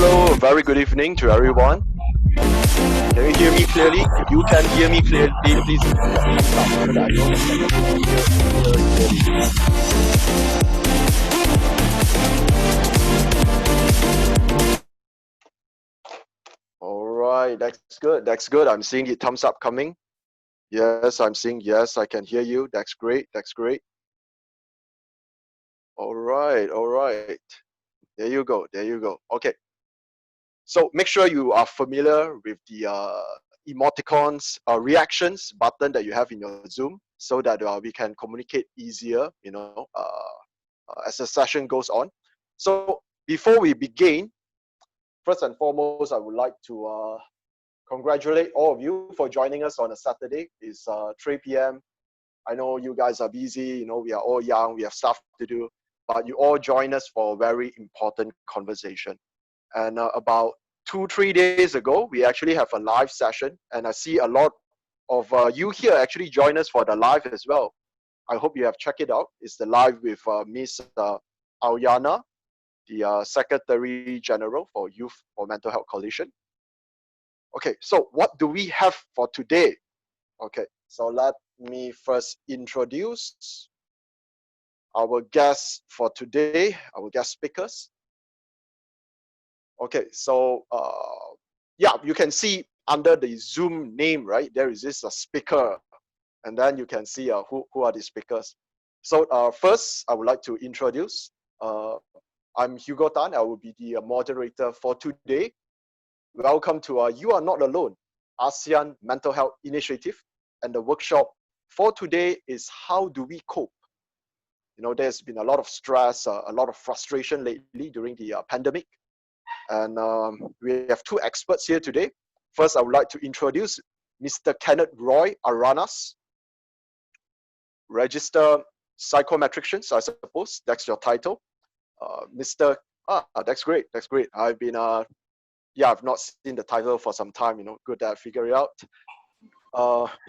Hello, very good evening to everyone. Can you hear me clearly? If you can hear me clearly, please let me know so that I know you can hear clearly. All right, that's good. That's good. I'm seeing the thumbs up coming. Yes, I'm seeing yes, I can hear you. That's great. That's great. All right, all right. There you go. There you go. Okay. So make sure you are familiar with the emoticons reactions button that you have in your Zoom so that we can communicate easier, as the session goes on. So before we begin, first and foremost, I would like to congratulate all of you for joining us on a Saturday. It's 3 p.m. I know you guys are busy, we are all young, we have stuff to do, but you all join us for a very important conversation. And about 2-3 days ago, we actually have a live session, and I see a lot of you here actually join us for the live as well. I hope you have checked it out. It's the live with Miss YANA, the Secretary General for Youth for Mental Health Coalition. Okay, so what do we have for today? Okay, so let me first introduce our guests for today, our guest speakers. Okay, so yeah, you can see under the Zoom name, right? There is this speaker, and then you can see who are the speakers. So first, I would like to introduce. I'm Hugo Tan. I will be the moderator for today. Welcome to You Are Not Alone, ASEAN Mental Health Initiative, and the workshop for today is how do we cope? There's been a lot of stress, a lot of frustration lately during the pandemic. And we have two experts here today. First, I would like to introduce Mr. Kenneth Roy Aranas, registered psychometrician, I suppose that's your title. That's great. That's great. I've been, I've not seen the title for some time. Good that I figure it out.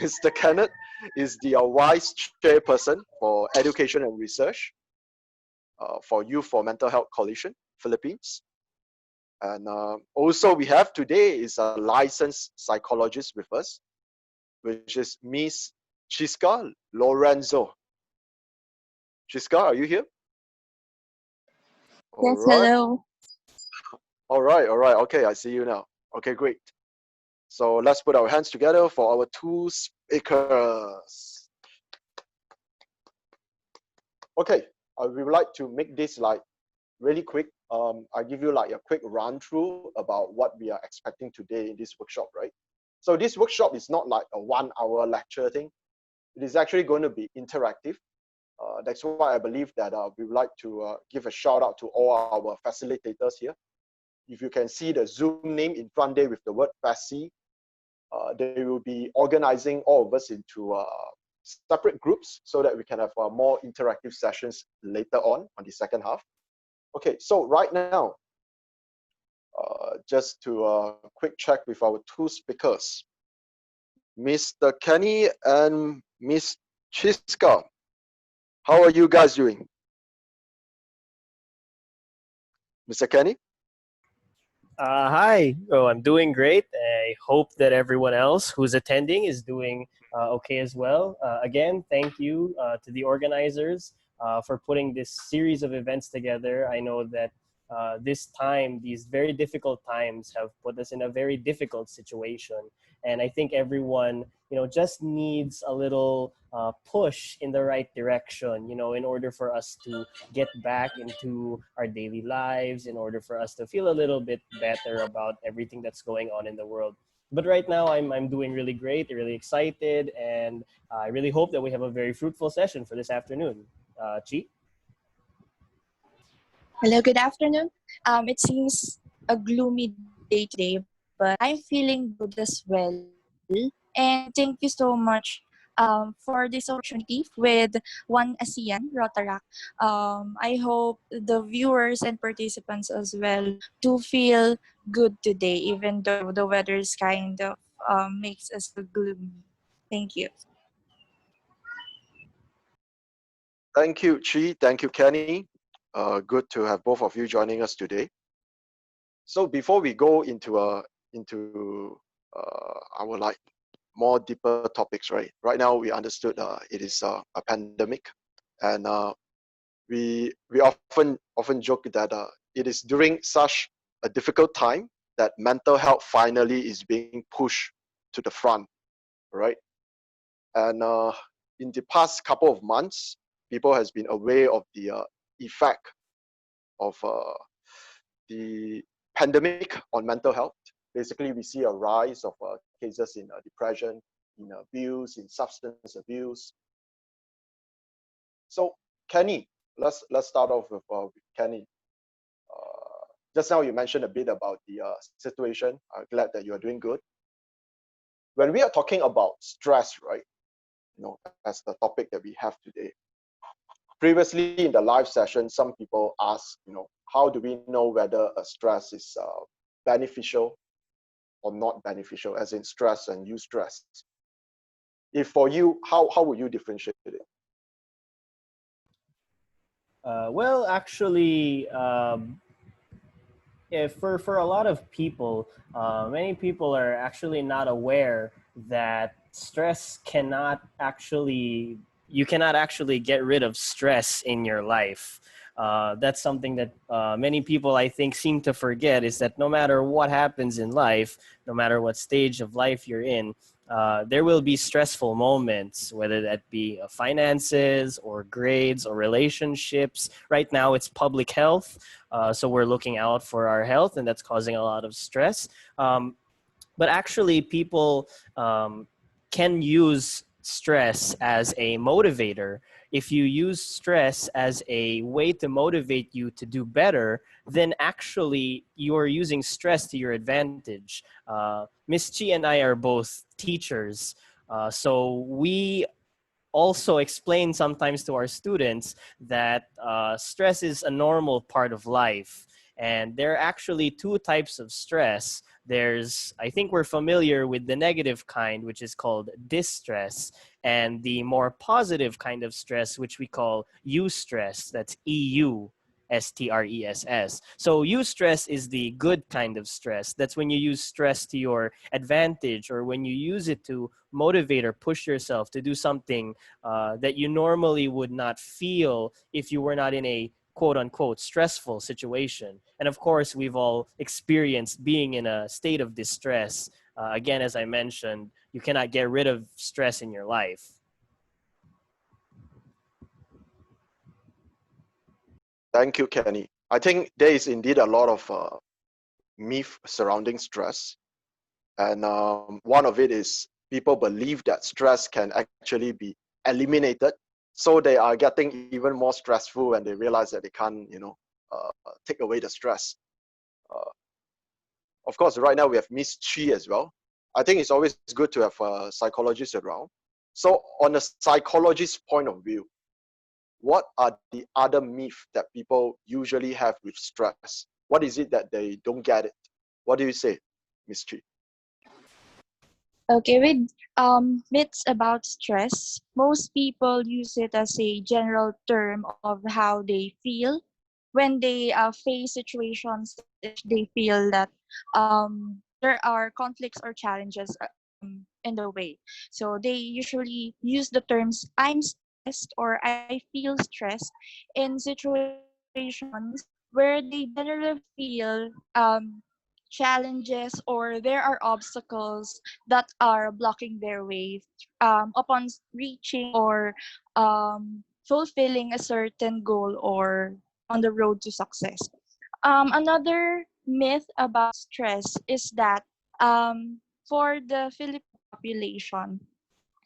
Mr. Kenneth is the Vice Chairperson for Education and Research for Youth for Mental Health Coalition, Philippines. And also we have today is a licensed psychologist with us, which is Miss Chisca Lorenzo. Chisca, are you here? Yes, hello. All right. Okay, I see you now. Okay, great. So let's put our hands together for our two speakers. Okay, we would like to make this really quick. I give you a quick run through about what we are expecting today in this workshop, right? So this workshop is not like a 1-hour lecture thing. It is actually going to be interactive. That's why I believe that we would like to give a shout out to all our facilitators here. If you can see the Zoom name in front there with the word FASI, they will be organizing all of us into separate groups so that we can have more interactive sessions later on the second half. Okay, so right now, just to quick check with our two speakers, Mr. Kenny and Miss Chisca. How are you guys doing? Mr. Kenny? Hi. Oh, I'm doing great. I hope that everyone else who's attending is doing okay as well. Again, thank you to the organizers for putting this series of events together. I know that these very difficult times have put us in a very difficult situation. And I think everyone, just needs a little push in the right direction, in order for us to get back into our daily lives, in order for us to feel a little bit better about everything that's going on in the world. But right now, I'm doing really great, really excited, and I really hope that we have a very fruitful session for this afternoon. Chi? Hello, good afternoon. It seems a gloomy day today, but I'm feeling good as well. And thank you so much for this opportunity with One ASEAN Rotaract. I hope the viewers and participants as well to feel good today, even though the weather is kind of makes us feel gloomy. Thank you. Thank you, Chi. Thank you, Kenny. Good to have both of you joining us today. So before we go into our like more deeper topics, right now we understood it is a pandemic, and we often joke that it is during such a difficult time that mental health finally is being pushed to the front, right? And in the past couple of months, people has been aware of the effect of the pandemic on mental health. Basically, we see a rise of cases in depression, in abuse, in substance abuse. So, Kenny, let's start off with Kenny. Just now you mentioned a bit about the situation. I'm glad that you are doing good. When we are talking about stress, right? As the topic that we have today. Previously in the live session, some people ask, how do we know whether a stress is beneficial or not beneficial, as in stress and eustress? If for you, how would you differentiate it? Well, actually, if for a lot of people, many people are actually not aware that stress cannot actually, you cannot actually get rid of stress in your life. That's something that many people, I think, seem to forget, is that no matter what happens in life, no matter what stage of life you're in, there will be stressful moments, whether that be finances or grades or relationships. Right now, it's public health. So we're looking out for our health, and that's causing a lot of stress. But actually, people can use stress as a motivator. If you use stress as a way to motivate you to do better, then actually you're using stress to your advantage. Miss Chi and I are both teachers. So we also explain sometimes to our students that stress is a normal part of life. And there are actually two types of stress. There's, I think we're familiar with the negative kind, which is called distress, and the more positive kind of stress, which we call eustress. That's EUSTRESS. So eustress is the good kind of stress. That's when you use stress to your advantage, or when you use it to motivate or push yourself to do something that you normally would not feel if you were not in a quote unquote stressful situation. And of course, we've all experienced being in a state of distress. Again, as I mentioned, you cannot get rid of stress in your life. Thank you, Kenny. I think there is indeed a lot of myth surrounding stress. And one of it is people believe that stress can actually be eliminated. So they are getting even more stressful when they realize that they can't, take away the stress. Uh, of course, right now we have Miss Chi as well. I think it's always good to have a psychologist around. So on a psychologist's point of view, what are the other myths that people usually have with stress? What is it that they don't get it? What do you say, Miss Chi? Okay, with myths about stress, most people use it as a general term of how they feel when they face situations in which they feel that there are conflicts or challenges in the way. So they usually use the terms "I'm stressed" or "I feel stressed" in situations where they generally feel challenges or there are obstacles that are blocking their way upon reaching or fulfilling a certain goal or on the road to success. Another myth about stress is that for the Philippine population,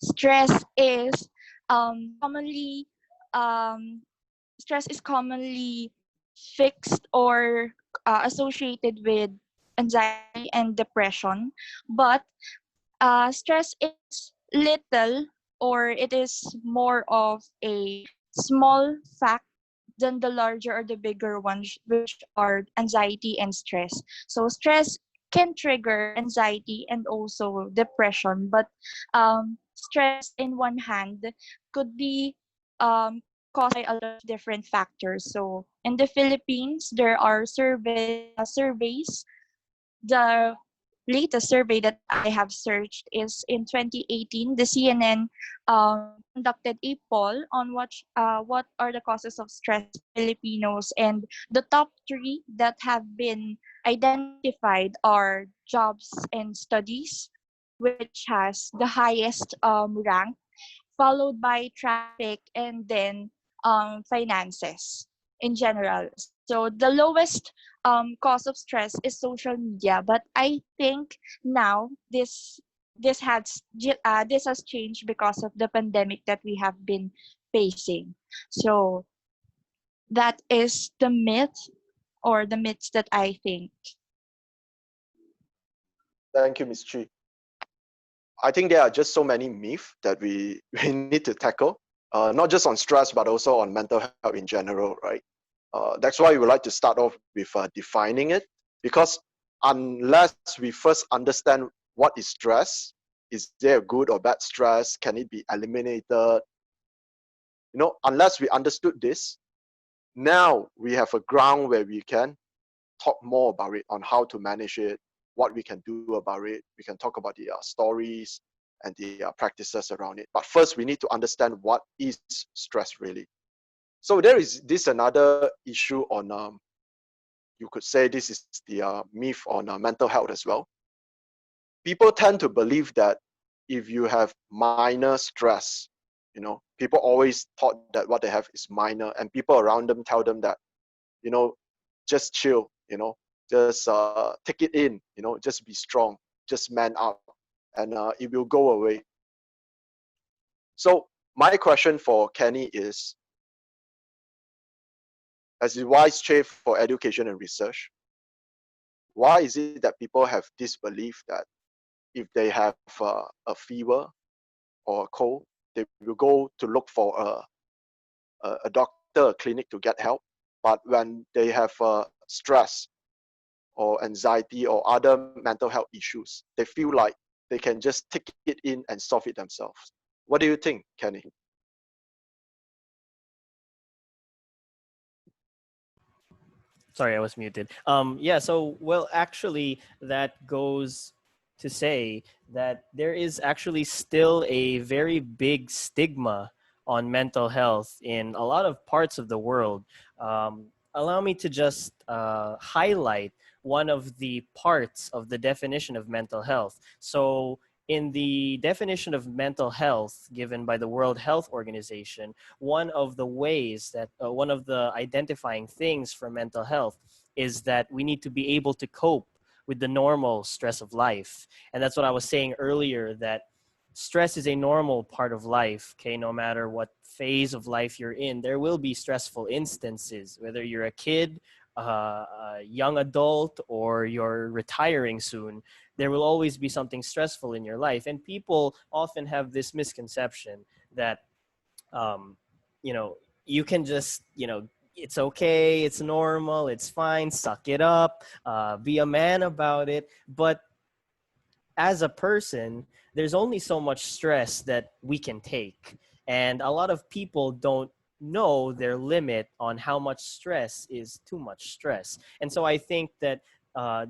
stress is commonly um, stress is commonly fixed or associated with anxiety and depression, but stress is little or it is more of a small fact than the larger or the bigger ones, which are anxiety and stress. So stress can trigger anxiety and also depression, but stress in one hand could be caused by a lot of different factors. So in the Philippines, there are surveys the latest survey that I have searched is in 2018. The CNN conducted a poll on what are the causes of stress in Filipinos, and the top three that have been identified are jobs and studies, which has the highest rank, followed by traffic, and then finances in general. So the lowest cause of stress is social media, but I think now this has changed because of the pandemic that we have been facing. So that is the myth, or the myths that I think. Thank you, Ms. Chi. I think there are just so many myths that we need to tackle, not just on stress, but also on mental health in general, right? That's why we would like to start off with defining it, because unless we first understand what is stress, is there a good or bad stress? Can it be eliminated? Unless we understood this, now we have a ground where we can talk more about it, on how to manage it, what we can do about it. We can talk about the stories and the practices around it. But first, we need to understand what is stress really. So there is this another issue on, you could say this is the myth on mental health as well. People tend to believe that if you have minor stress, people always thought that what they have is minor, and people around them tell them that, just chill, just take it in, just be strong, just man up, and it will go away. So my question for Kenny is, as the vice chair for education and research, why is it that people have this belief that if they have a fever or a cold, they will go to look for a doctor, a clinic to get help, but when they have stress or anxiety or other mental health issues, they feel like they can just take it in and solve it themselves? What do you think, Kenny? Sorry, I was muted. Yeah, so, well, actually, that goes to say that there is actually still a very big stigma on mental health in a lot of parts of the world. Allow me to just highlight one of the parts of the definition of mental health. So, in the definition of mental health given by the World Health Organization, one of the ways that one of the identifying things for mental health is that we need to be able to cope with the normal stress of life. And that's what I was saying earlier, that stress is a normal part of life. Okay, no matter what phase of life you're in, there will be stressful instances, whether you're a kid, a young adult, or you're retiring soon. There will always be something stressful in your life, and people often have this misconception that um, you know, you can just, it's okay, it's normal, it's fine, suck it up, be a man about it. But as a person, there's only so much stress that we can take. And a lot of people don't know their limit on how much stress is too much stress. And so I think that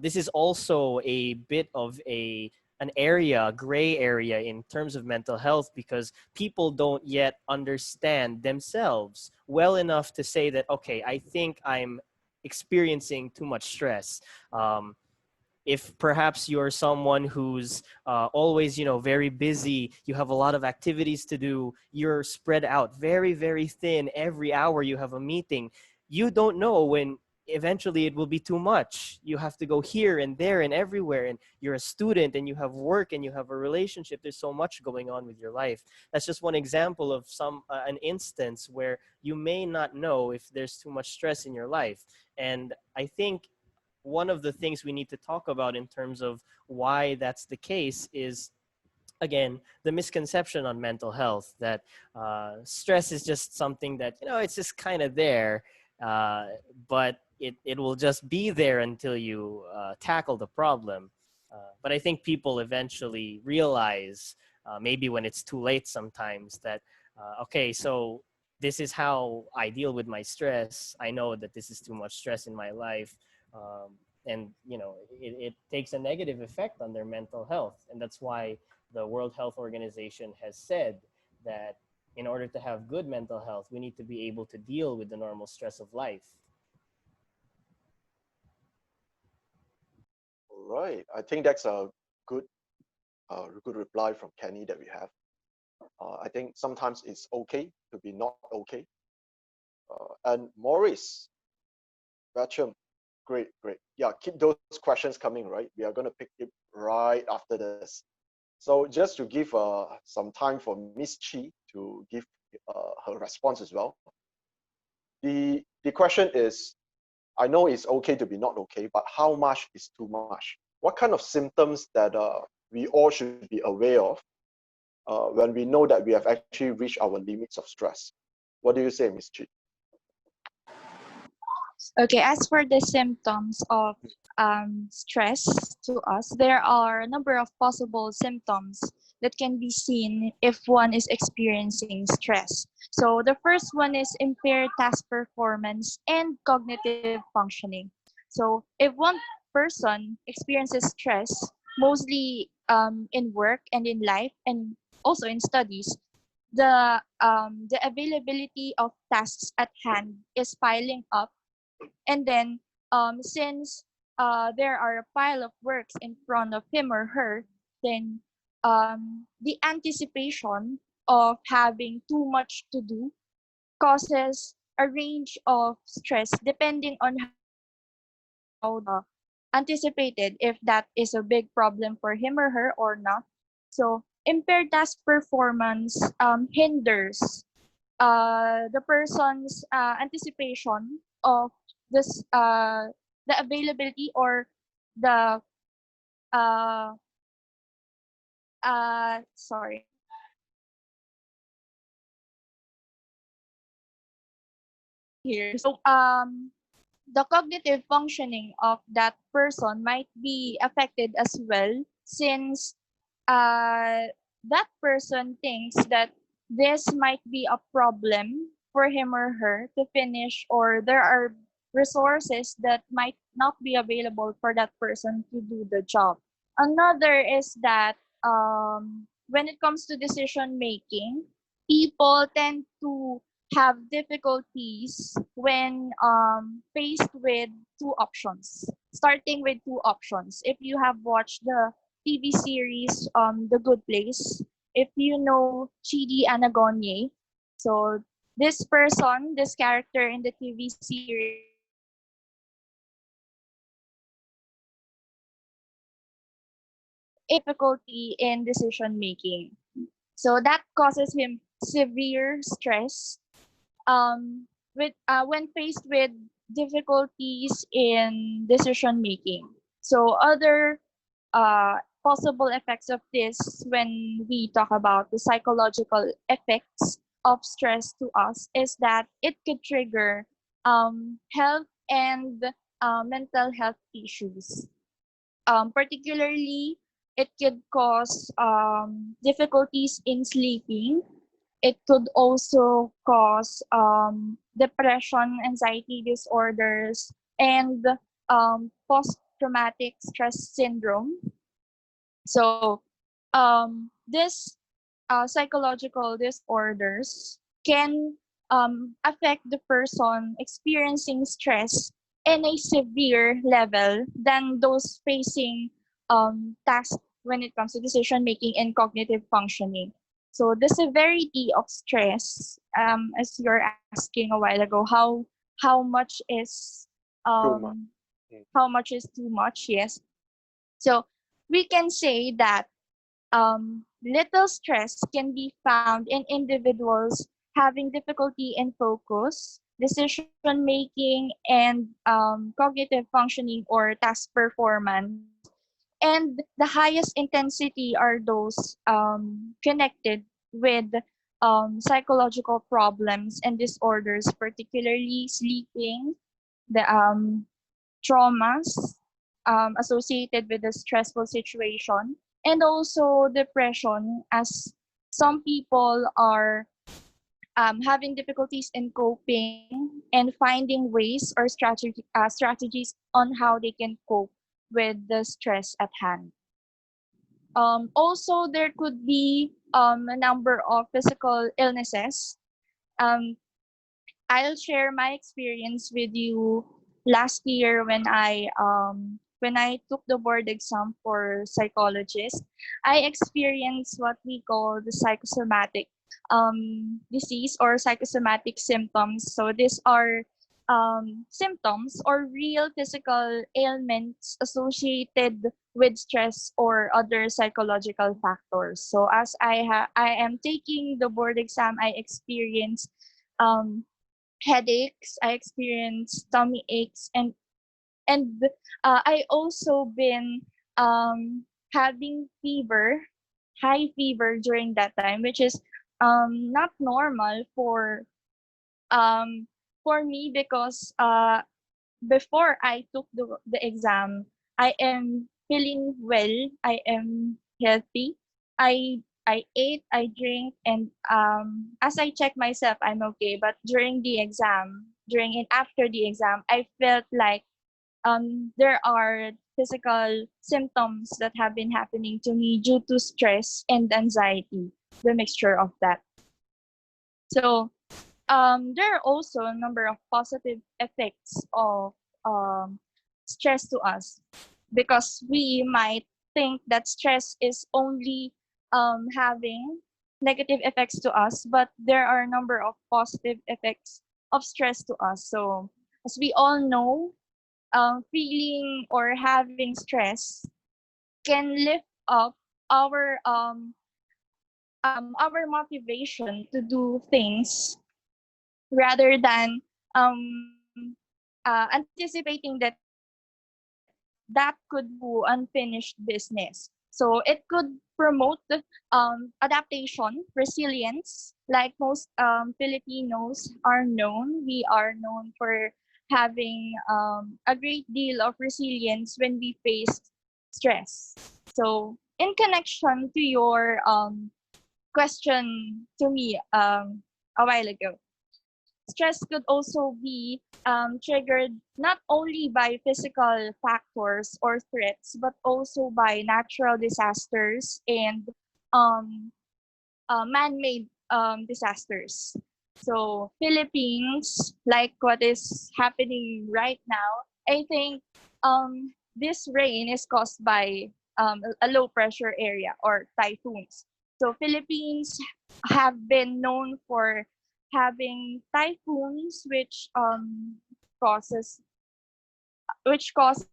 this is also a bit of an area, a gray area in terms of mental health, because people don't yet understand themselves well enough to say that, okay, I think I'm experiencing too much stress. If perhaps you're someone who's always, very busy, you have a lot of activities to do, you're spread out very, very thin, every hour you have a meeting, you don't know when eventually it will be too much. You have to go here and there and everywhere, and you're a student and you have work and you have a relationship. There's so much going on with your life. That's just one example of an instance where you may not know if there's too much stress in your life. And I think one of the things we need to talk about in terms of why that's the case is, again, the misconception on mental health, that stress is just something that, it's just kind of there, uh, but it will just be there until you tackle the problem. But I think people eventually realize, maybe when it's too late sometimes, that, okay, so this is how I deal with my stress. I know that this is too much stress in my life. and it takes a negative effect on their mental health. And that's why the World Health Organization has said that in order to have good mental health, we need to be able to deal with the normal stress of life. All right. I think that's a good, good reply from Kenny that we have. I think sometimes it's okay to be not okay. And Maurice, Bacham, great, great. Yeah, keep those questions coming, right? We are going to pick it right after this. So just to give some time for Miss Chi to give her response as well. The question is, I know it's okay to be not okay, but how much is too much? What kind of symptoms that we all should be aware of when we know that we have actually reached our limits of stress? What do you say, Miss Chi? Okay, as for the symptoms of stress to us, there are a number of possible symptoms that can be seen if one is experiencing stress. So the first one is impaired task performance and cognitive functioning. So if one person experiences stress, mostly in work and in life and also in studies, the availability of tasks at hand is piling up, and then since there are a pile of works in front of him or her, then the anticipation of having too much to do causes a range of stress depending on how anticipated, if that is a big problem for him or her or not. So impaired task performance hinders the person's anticipation of this the availability or the uh sorry here. So the cognitive functioning of that person might be affected as well, since uh, that person thinks that this might be a problem for him or her to finish, or there are resources that might not be available for that person to do the job. Another is that when it comes to decision making, people tend to have difficulties when faced with two options. Starting with two options. If you have watched the TV series The Good Place, if you know Chidi Anagonye, so this person, this character in the TV series difficulty in decision making. So that causes him severe stress with when faced with difficulties in decision making. So other possible effects of this, when we talk about the psychological effects of stress to us, is that it could trigger health and mental health issues. Particularly, it could cause difficulties in sleeping. It could also cause depression, anxiety disorders, and post-traumatic stress syndrome. So, this psychological disorders can affect the person experiencing stress in a severe level than those facing tasks when it comes to decision making and cognitive functioning. So the severity of stress, as you're asking a while ago, how much is Too much. um, how much is too much? Yes. So we can say that little stress can be found in individuals having difficulty in focus, decision making, and cognitive functioning or task performance. And the highest intensity are those connected with psychological problems and disorders, particularly sleeping, the traumas associated with a stressful situation, and also depression, as some people are having difficulties in coping and finding ways or strategies on how they can cope with the stress at hand. Also, there could be a number of physical illnesses. Um, I'll share my experience with you last year when I took the board exam for psychologist. I experienced what we call the psychosomatic disease or psychosomatic symptoms. So these are symptoms or real physical ailments associated with stress or other psychological factors. So as I am taking the board exam, I experienced um, headaches, I experienced tummy aches, and I also been having fever, high fever during that time, which is not normal um for me because before I took the exam, I am feeling well. I am healthy. I ate, I drink, and as I check myself, I'm okay. But during the exam, during and after the exam, I felt like there are physical symptoms that have been happening to me due to stress and anxiety, the mixture of that. So there are also a number of positive effects of um, stress to us because we might think that stress is only having negative effects to us, but there are a number of positive effects of stress to us. So, as we all know, feeling or having stress can lift up our our motivation to do things rather than anticipating that that could lead to unfinished business. So it could promote adaptation, resilience, like most Filipinos are known. We are known for having a great deal of resilience when we face stress. So in connection to your question to me a while ago, stress could also be triggered not only by physical factors or threats, but also by natural disasters and um, man-made disasters. So Philippines, like what is happening right now, I think this rain is caused by a low pressure area or typhoons. So Philippines have been known for having typhoons causes causes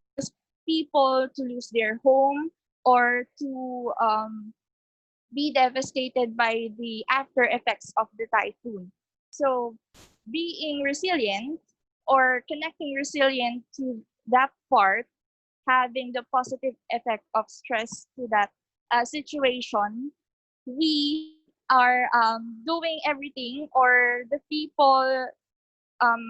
people to lose their home or to be devastated by the after effects of the typhoon. So being resilient or connecting resilient to that part, having the positive effect of stress to that situation, we are doing everything, or the people um,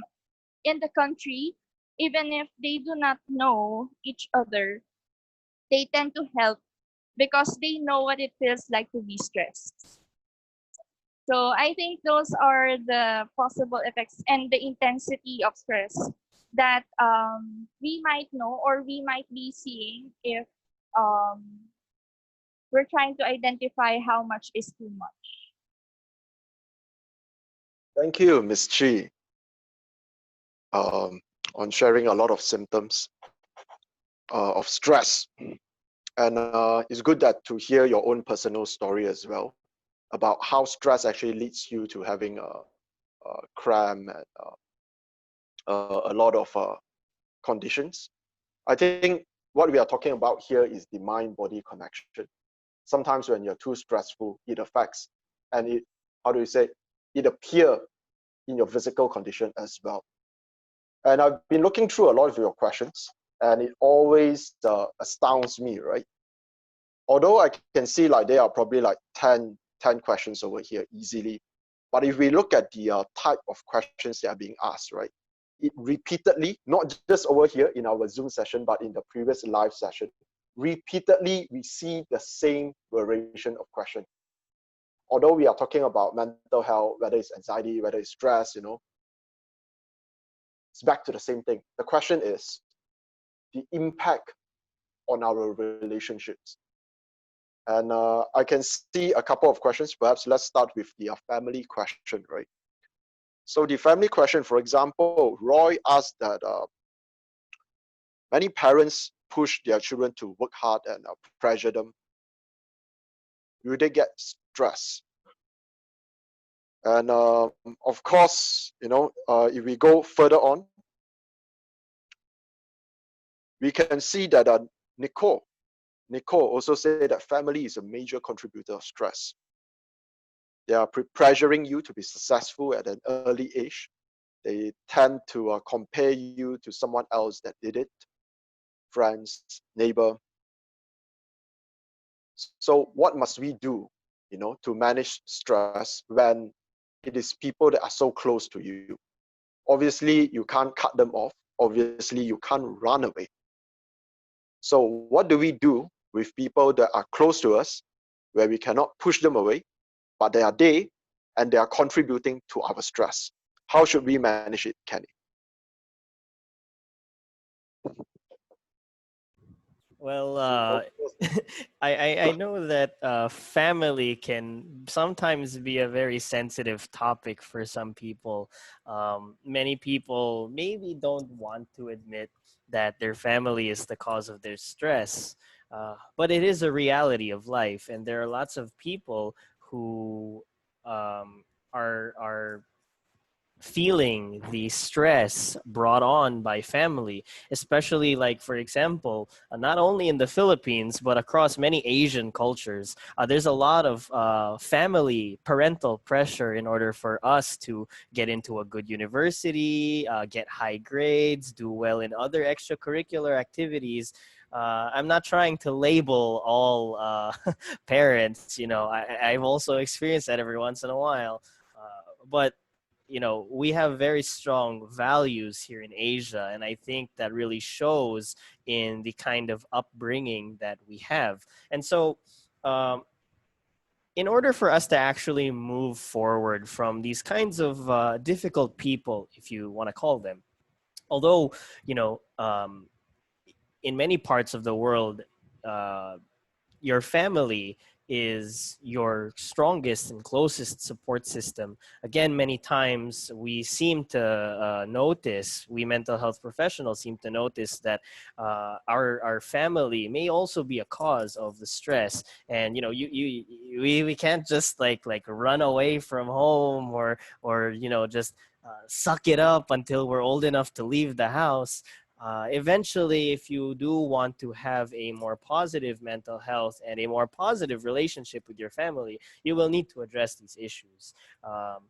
in the country, even if they do not know each other, they tend to help because they know what it feels like to be stressed. So I think those are the possible effects and the intensity of stress that we might know or we might be seeing if um, we're trying to identify how much is too much. Thank you, Ms. Chi, um, on sharing a lot of symptoms of stress. And it's good that to hear your own personal story as well about how stress actually leads you to having a cramp and a lot of conditions. I think what we are talking about here is the mind-body connection. Sometimes when you're too stressful, it affects, and it, how do you say, it appear in your physical condition as well. And I've been looking through a lot of your questions, and it always astounds me, right? Although I can see like there are probably like 10 questions over here easily, but if we look at the type of questions that are being asked, right, it repeatedly, not just over here in our Zoom session, but in the previous live session, repeatedly we see the same variation of question. although we are talking about mental health, whether it's anxiety, whether it's stress, it's back to the same thing. The question is the impact on our relationships. And I can see a couple of questions. Perhaps let's start with the family question, right? So the family question, for example, Roy asked that many parents push their children to work hard and pressure them. Will they get stressed? And of course, if we go further on, we can see that Nicole also said that family is a major contributor of stress. They are pressuring you to be successful at an early age. They tend to compare you to someone else that did it, friends, neighbor. So what must we do, to manage stress when it is people that are so close to you? Obviously, you can't cut them off. Obviously, you can't run away. So what do we do with people that are close to us, where we cannot push them away, but they are there and they are contributing to our stress? How should we manage it, Kenny? Well, I know that family can sometimes be a very sensitive topic for some people. Many people maybe don't want to admit that their family is the cause of their stress, but it is a reality of life, and there are lots of people who are feeling the stress brought on by family, especially, like, for example, not only in the Philippines but across many Asian cultures. There's a lot of family parental pressure in order for us to get into a good university, get high grades, do well in other extracurricular activities. I'm not trying to label all parents. I've also experienced that every once in a while. But we have very strong values here in Asia, and I think that really shows in the kind of upbringing that we have. And so, um, in order for us to actually move forward from these kinds of difficult people, if you want to call them, although in many parts of the world, uh, your family is your strongest and closest support system. Again, many times we seem to notice, we mental health professionals seem to notice that our family may also be a cause of the stress. And we can't just like run away from home, or just suck it up until we're old enough to leave the house. Eventually, if you do want to have a more positive mental health and a more positive relationship with your family, you will need to address these issues. Um,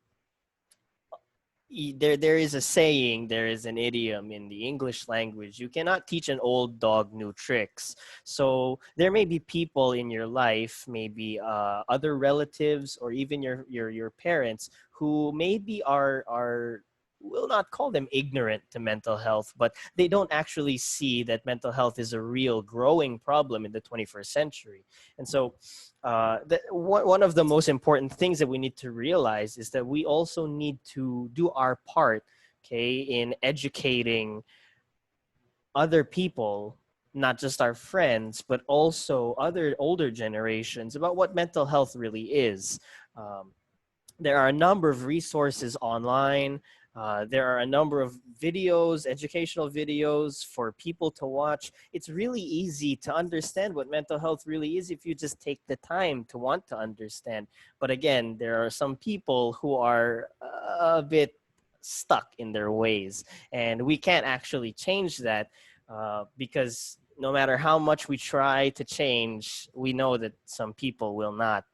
there is a saying, there is an idiom in the English language: you cannot teach an old dog new tricks. So there may be people in your life, maybe other relatives, or even your parents, who maybe are, will not call them ignorant to mental health, but they don't actually see that mental health is a real growing problem in the 21st century. And so one of the most important things that we need to realize is that we also need to do our part, okay, in educating other people, not just our friends, but also other older generations, about what mental health really is. Um, there are a number of resources online. There are a number of videos, educational videos for people to watch. It's really easy to understand what mental health really is if you just take the time to want to understand. But again, there are some people who are a bit stuck in their ways, and we can't actually change that, because no matter how much we try to change, we know that some people will not,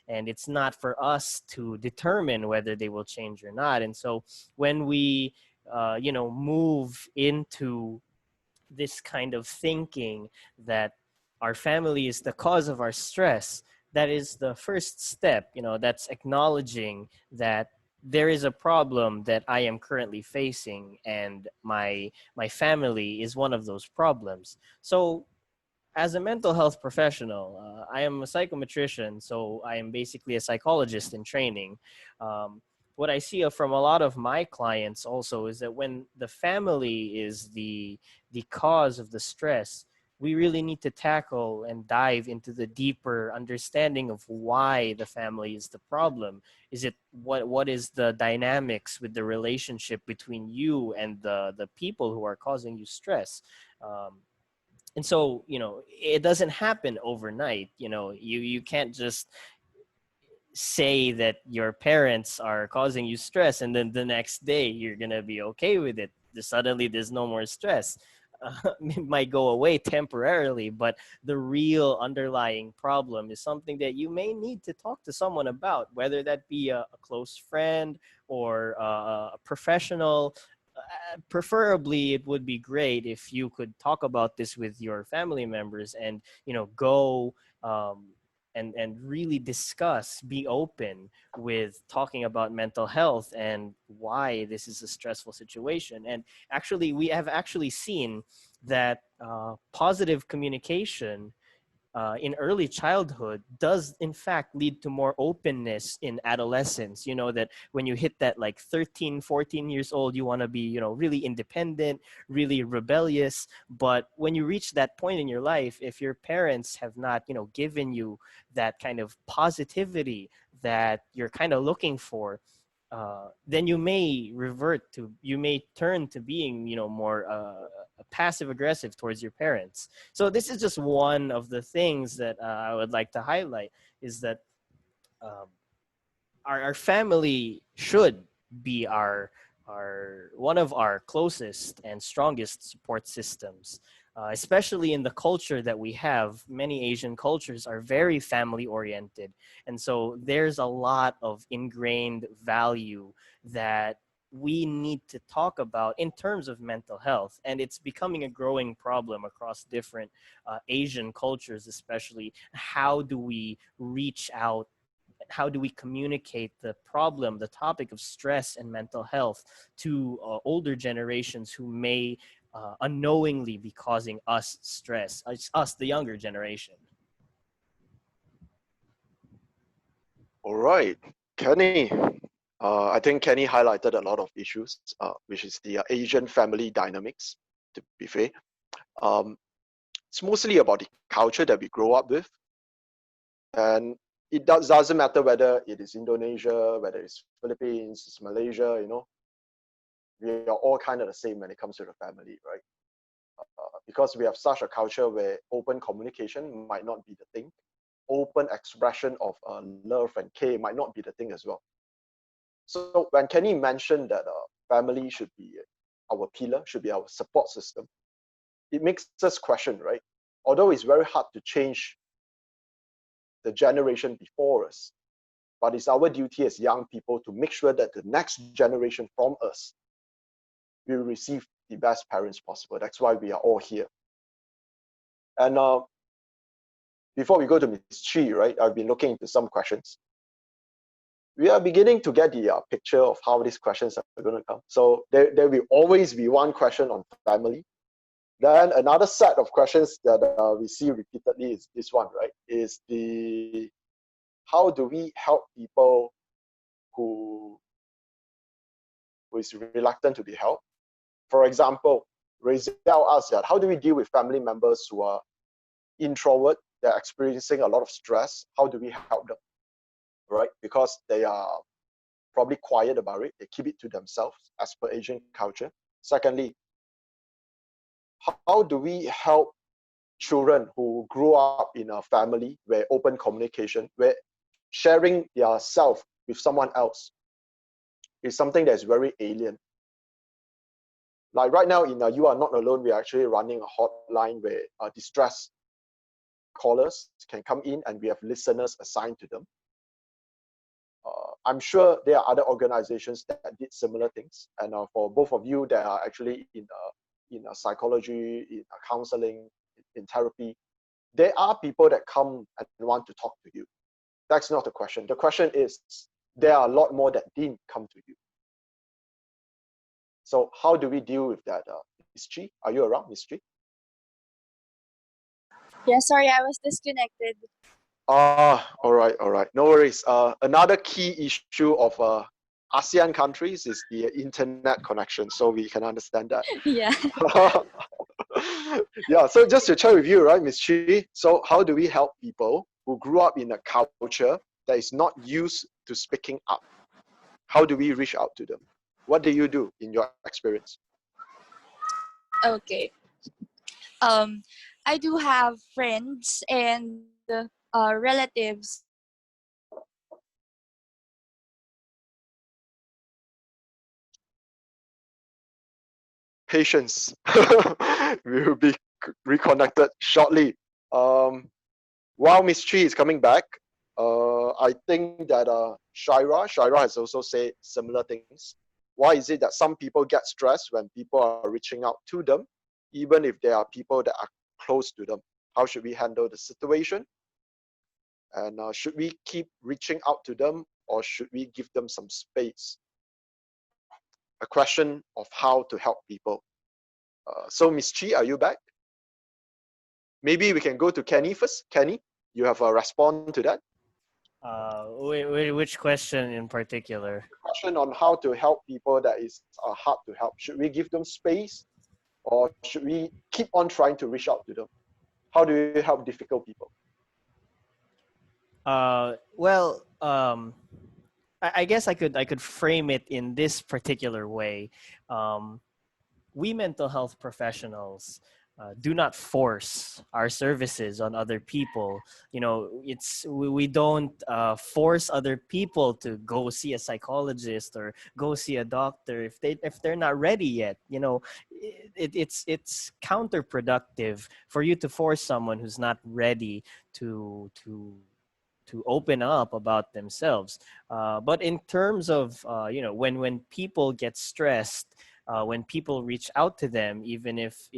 and it's not for us to determine whether they will change or not. And so when we move into this kind of thinking that our family is the cause of our stress, that is the first step. That's acknowledging that there is a problem that I am currently facing, and my family is one of those problems. So as a mental health professional, I am a psychometrician, so I am basically a psychologist in training. Um, what I see from a lot of my clients also is that when the family is the cause of the stress, we really need to tackle and dive into the deeper understanding of why the family is the problem. Is it what is the dynamics with the relationship between you and the people who are causing you stress? And so, it doesn't happen overnight. You can't just say that your parents are causing you stress and then the next day you're gonna be okay with it. Suddenly there's no more stress. It might go away temporarily, but the real underlying problem is something that you may need to talk to someone about, whether that be a close friend or a professional. Preferably, it would be great if you could talk about this with your family members and go um, and really discuss, be open with talking about mental health and why this is a stressful situation. And actually, we have actually seen that positive communication in early childhood does in fact lead to more openness in adolescence. That when you hit that like 13, 14 years old, you want to be really independent, really rebellious. But when you reach that point in your life, if your parents have not given you that kind of positivity that you're kind of looking for, then you may turn to being more passive aggressive towards your parents. So this is just one of the things that I would like to highlight, is that um, our family should be our one of our closest and strongest support systems, especially in the culture that we have. Many Asian cultures are very family oriented, and so there's a lot of ingrained value that we need to talk about in terms of mental health. And it's becoming a growing problem across different Asian cultures, especially. How do we reach out? How do we communicate the problem, the topic of stress and mental health, to older generations who may unknowingly be causing us stress, us, the younger generation? All right, Kenny. I think Kenny highlighted a lot of issues, which is the Asian family dynamics, to be fair. Um, it's mostly about the culture that we grow up with. And it doesn't matter whether it is Indonesia, whether it's Philippines, it's Malaysia, we are all kind of the same when it comes to the family, right? Because we have such a culture where open communication might not be the thing. Open expression of love and care might not be the thing as well. So when Kenny mentioned that family should be our pillar, should be our support system, it makes us question, right? Although it's very hard to change the generation before us, but it's our duty as young people to make sure that the next generation from us will receive the best parents possible. That's why we are all here. And before we go to Ms. Chi, right, I've been looking into some questions. We are beginning to get the picture of how these questions are going to come. So there will always be one question on family. Then another set of questions that we see repeatedly is this one, right? Is the how do we help people who is reluctant to be helped? For example, Razel asked that how do we deal with family members who are introvert, they're experiencing a lot of stress? How do we help them, right? Because they are probably quiet about it. They keep it to themselves as per Asian culture. Secondly, how do we help children who grew up in a family where open communication, where sharing their self with someone else is something that's very alien? Like right now in You Are Not Alone, we're actually running a hotline where distress callers can come in and we have listeners assigned to them. I'm sure there are other organizations that did similar things. And for both of you that are actually in psychology, in counseling, in therapy, there are people that come and want to talk to you. That's not the question. The question is, there are a lot more that didn't come to you. So how do we deal with that? Ms. Chi, are you around, Ms. Chi? Yeah, sorry, I was disconnected. All right, all right. No worries. Another key issue of ASEAN countries is the internet connection, so we can understand that. Yeah. Yeah, so just to check with you, right, Miss Chi, so how do we help people who grew up in a culture that is not used to speaking up? How do we reach out to them? What do you do in your experience? Okay. Um, I do have friends and relatives Patience. We will be reconnected shortly. Um, while Miss Chi is coming back, I think that Shaira has also said similar things. Why is it that some people get stressed when people are reaching out to them, even if there are people that are close to them? How should we handle the situation? And should we keep reaching out to them, or should we give them some space? A question of how to help people. So, Miss Chi, are you back? Maybe we can go to Kenny first. Kenny, you have a response to that? Which question in particular? Question on how to help people that is hard to help. Should we give them space, or should we keep on trying to reach out to them? How do you help difficult people? Well, I guess I could frame it in this particular way. Um, we mental health professionals do not force our services on other people. You know, we don't force other people to go see a psychologist or go see a doctor if they're not ready yet. You know, it's counterproductive for you to force someone who's not ready to open up about themselves. But in terms of when people get stressed, when people reach out to them, even if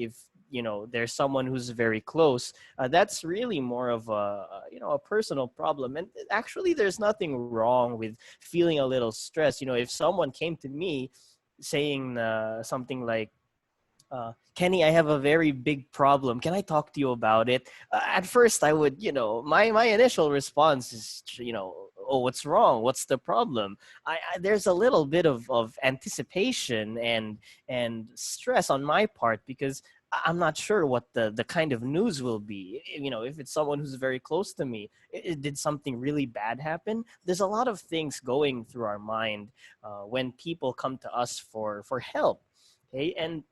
there's someone who's very close, that's really more of a personal problem. And actually, there's nothing wrong with feeling a little stressed. If someone came to me saying something like, Kenny, I have a very big problem. Can I talk to you about it? At first, I would, my initial response is, oh, what's wrong? What's the problem? There's a little bit of anticipation and stress on my part because I'm not sure what the kind of news will be. If it's someone who's very close to me, did something really bad happen? There's a lot of things going through our mind when people come to us for help. Okay, and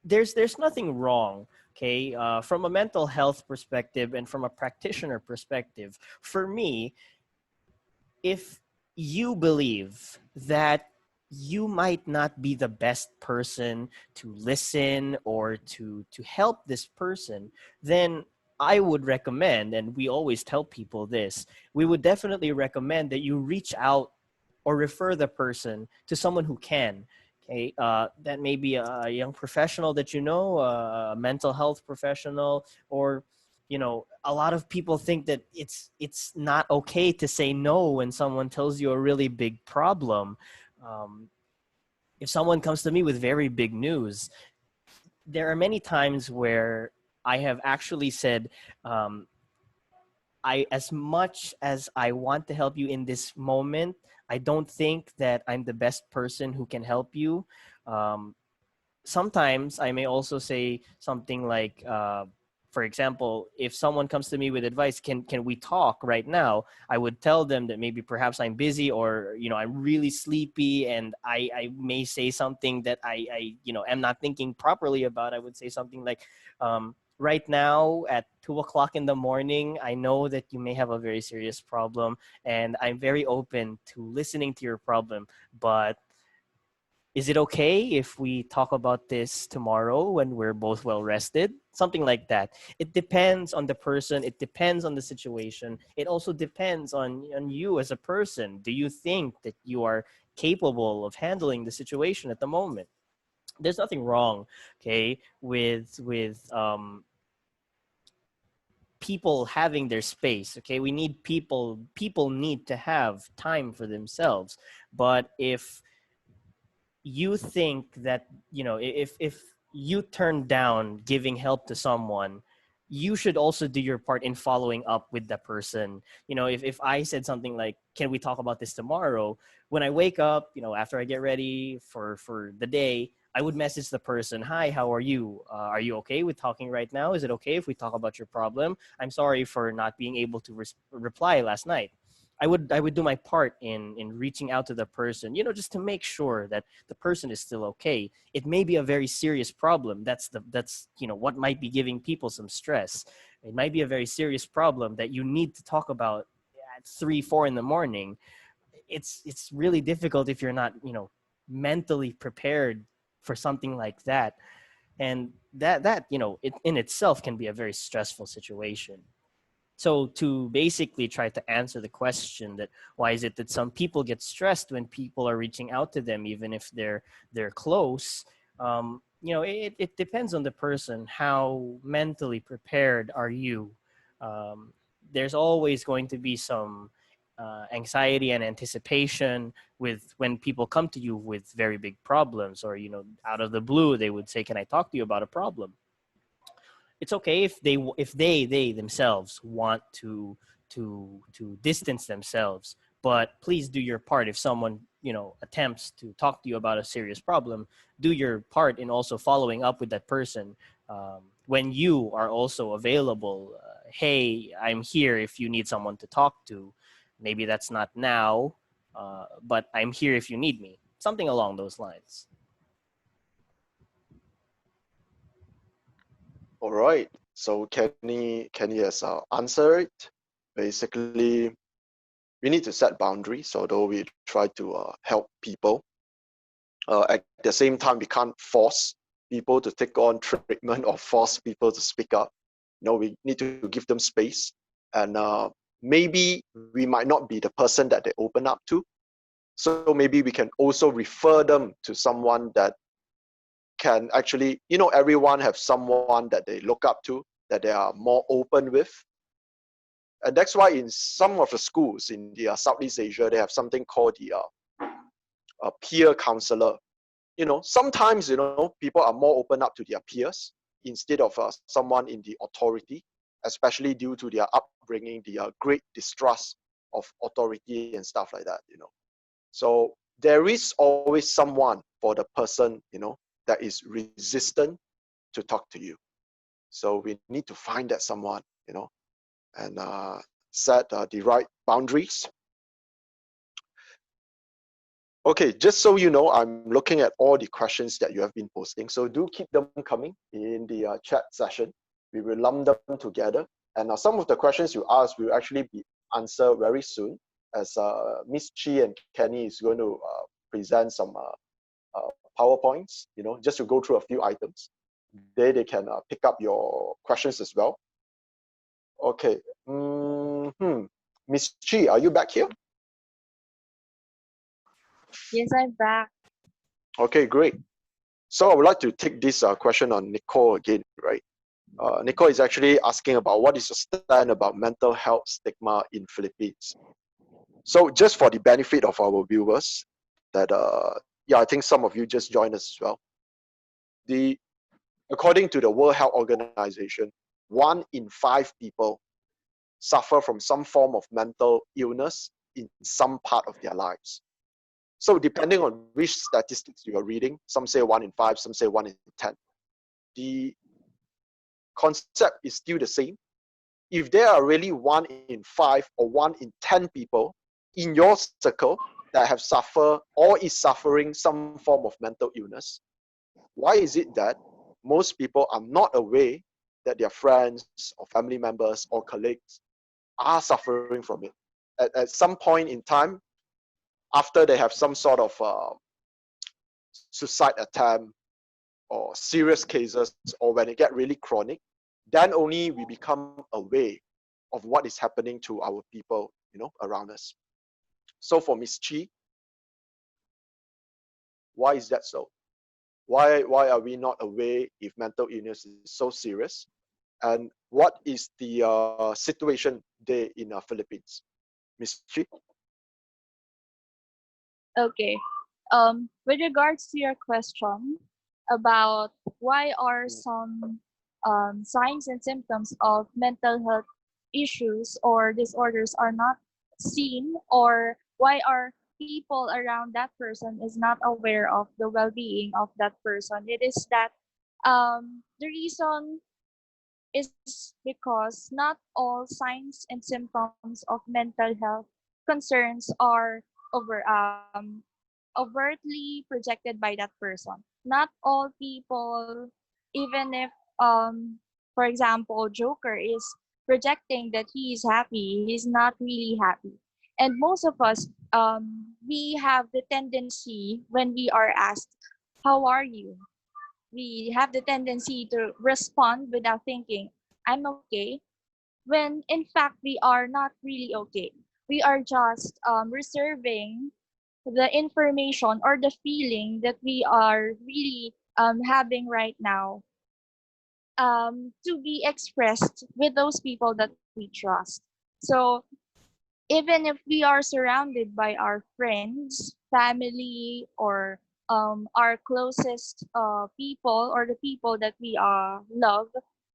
there's nothing wrong, okay, from a mental health perspective and from a practitioner perspective. For me, if you believe that you might not be the best person to listen or to help this person, then I would recommend, and we always tell people this, we would definitely recommend that you reach out or refer the person to someone who can. Okay, that may be a young professional that a mental health professional, or a lot of people think that it's not okay to say no when someone tells you a really big problem. Um, if someone comes to me with very big news, there are many times where I have actually said, um, as much as I want to help you in this moment, I don't think that I'm the best person who can help you. Um, Sometimes I may also say something like, for example, if someone comes to me with advice, can we talk right now? I would tell them that maybe perhaps I'm busy, or I'm really sleepy, and I may say something that I am not thinking properly about. I would say something like, right now at 2 o'clock in the morning, I know that you may have a very serious problem, and I'm very open to listening to your problem, but is it okay if we talk about this tomorrow when we're both well rested? Something like that. It depends on the person. It depends on the situation. It also depends on you as a person. Do you think that you are capable of handling the situation at the moment? There's nothing wrong, okay, with people having their space. Okay, we need people need to have time for themselves. But if you think that if you turn down giving help to someone, you should also do your part in following up with the person. If I said something like, can we talk about this tomorrow? When I wake up, after I get ready for the day, I would message the person, hi, how are you? Are you okay with talking right now? Is it okay if we talk about your problem? I'm sorry for not being able to reply last night. I would do my part in reaching out to the person, just to make sure that the person is still okay. It may be a very serious problem. That's what might be giving people some stress. It might be a very serious problem that you need to talk about at 3, 4 in the morning. It's really difficult if you're not, mentally prepared for something like that. And that it in itself can be a very stressful situation. So to basically try to answer the question that why is it that some people get stressed when people are reaching out to them, even if they're close, it depends on the person. How mentally prepared are you? There's always going to be some anxiety and anticipation with when people come to you with very big problems, or out of the blue they would say, can I talk to you about a problem? It's okay if they themselves want to distance themselves, but please do your part. If someone attempts to talk to you about a serious problem, do your part in also following up with that person, when you are also available. Hey, I'm here if you need someone to talk to. Maybe that's not now, but I'm here if you need me, something along those lines. All right. So Kenny has answered it. Basically, we need to set boundaries, although we try to help people. At the same time, we can't force people to take on treatment or force people to speak up. We need to give them space, and maybe we might not be the person that they open up to. So maybe we can also refer them to someone that can actually, everyone have someone that they look up to, that they are more open with. And that's why in some of the schools in the Southeast Asia, they have something called the peer counselor. Sometimes, people are more open up to their peers instead of someone in the authority, especially due to their upbringing, the great distrust of authority and stuff like that. So there is always someone for the person, that is resistant to talk to you. So we need to find that someone, and set the right boundaries. Okay, just so you know, I'm looking at all the questions that you have been posting. So do keep them coming in the chat session. We will lump them together. And some of the questions you asked will actually be answered very soon, as Miss Chi and Kenny is going to present some PowerPoints, just to go through a few items. They can pick up your questions as well. Okay. Miss Chi, are you back here? Yes, I'm back. Okay, great. So I would like to take this question on Nicole again, right? Nicole is actually asking about what is your stand about mental health stigma in Philippines. So just for the benefit of our viewers, that I think some of you just joined us as well. According to the World Health Organization, 1 in 5 people suffer from some form of mental illness in some part of their lives. So depending on which statistics you are reading, some say 1 in 5, some say 1 in 10. The concept is still the same. If there are really 1 in 5 or 1 in 10 people in your circle that have suffered or is suffering some form of mental illness, why is it that most people are not aware that their friends or family members or colleagues are suffering from it? At some point in time, after they have some sort of suicide attempt or serious cases, or when it get really chronic, then only we become aware of what is happening to our people, around us. So for Miss Chi, why is that so? Why are we not aware if mental illness is so serious? And what is the situation there in the Philippines? Miss Chi? Okay. With regards to your question about why are some signs and symptoms of mental health issues or disorders are not seen, or why are people around that person is not aware of the well-being of that person. It is that the reason is because not all signs and symptoms of mental health concerns are overtly projected by that person. Not all people, even if for example Joker is projecting that he is happy, he's not really happy. And most of us, we have the tendency when we are asked, "How are you?" We have the tendency to respond without thinking, "I'm okay," when in fact we are not really okay. We are just reserving the information or the feeling that we are really having right now to be expressed with those people that we trust. So even if we are surrounded by our friends, family, or our closest people, or the people that we love,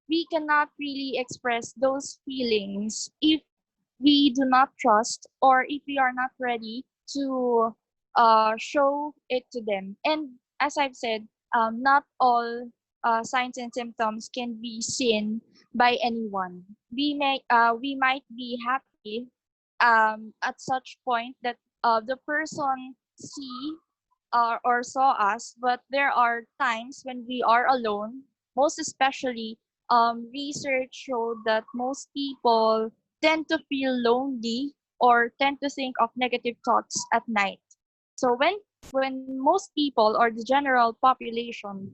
we cannot really express those feelings if we do not trust, or if we are not ready to show it to them. And as I've said, not all signs and symptoms can be seen by anyone. We might be happy at such point that the person see or saw us, but there are times when we are alone. Most especially, research showed that most people tend to feel lonely or tend to think of negative thoughts at night. So when most people or the general population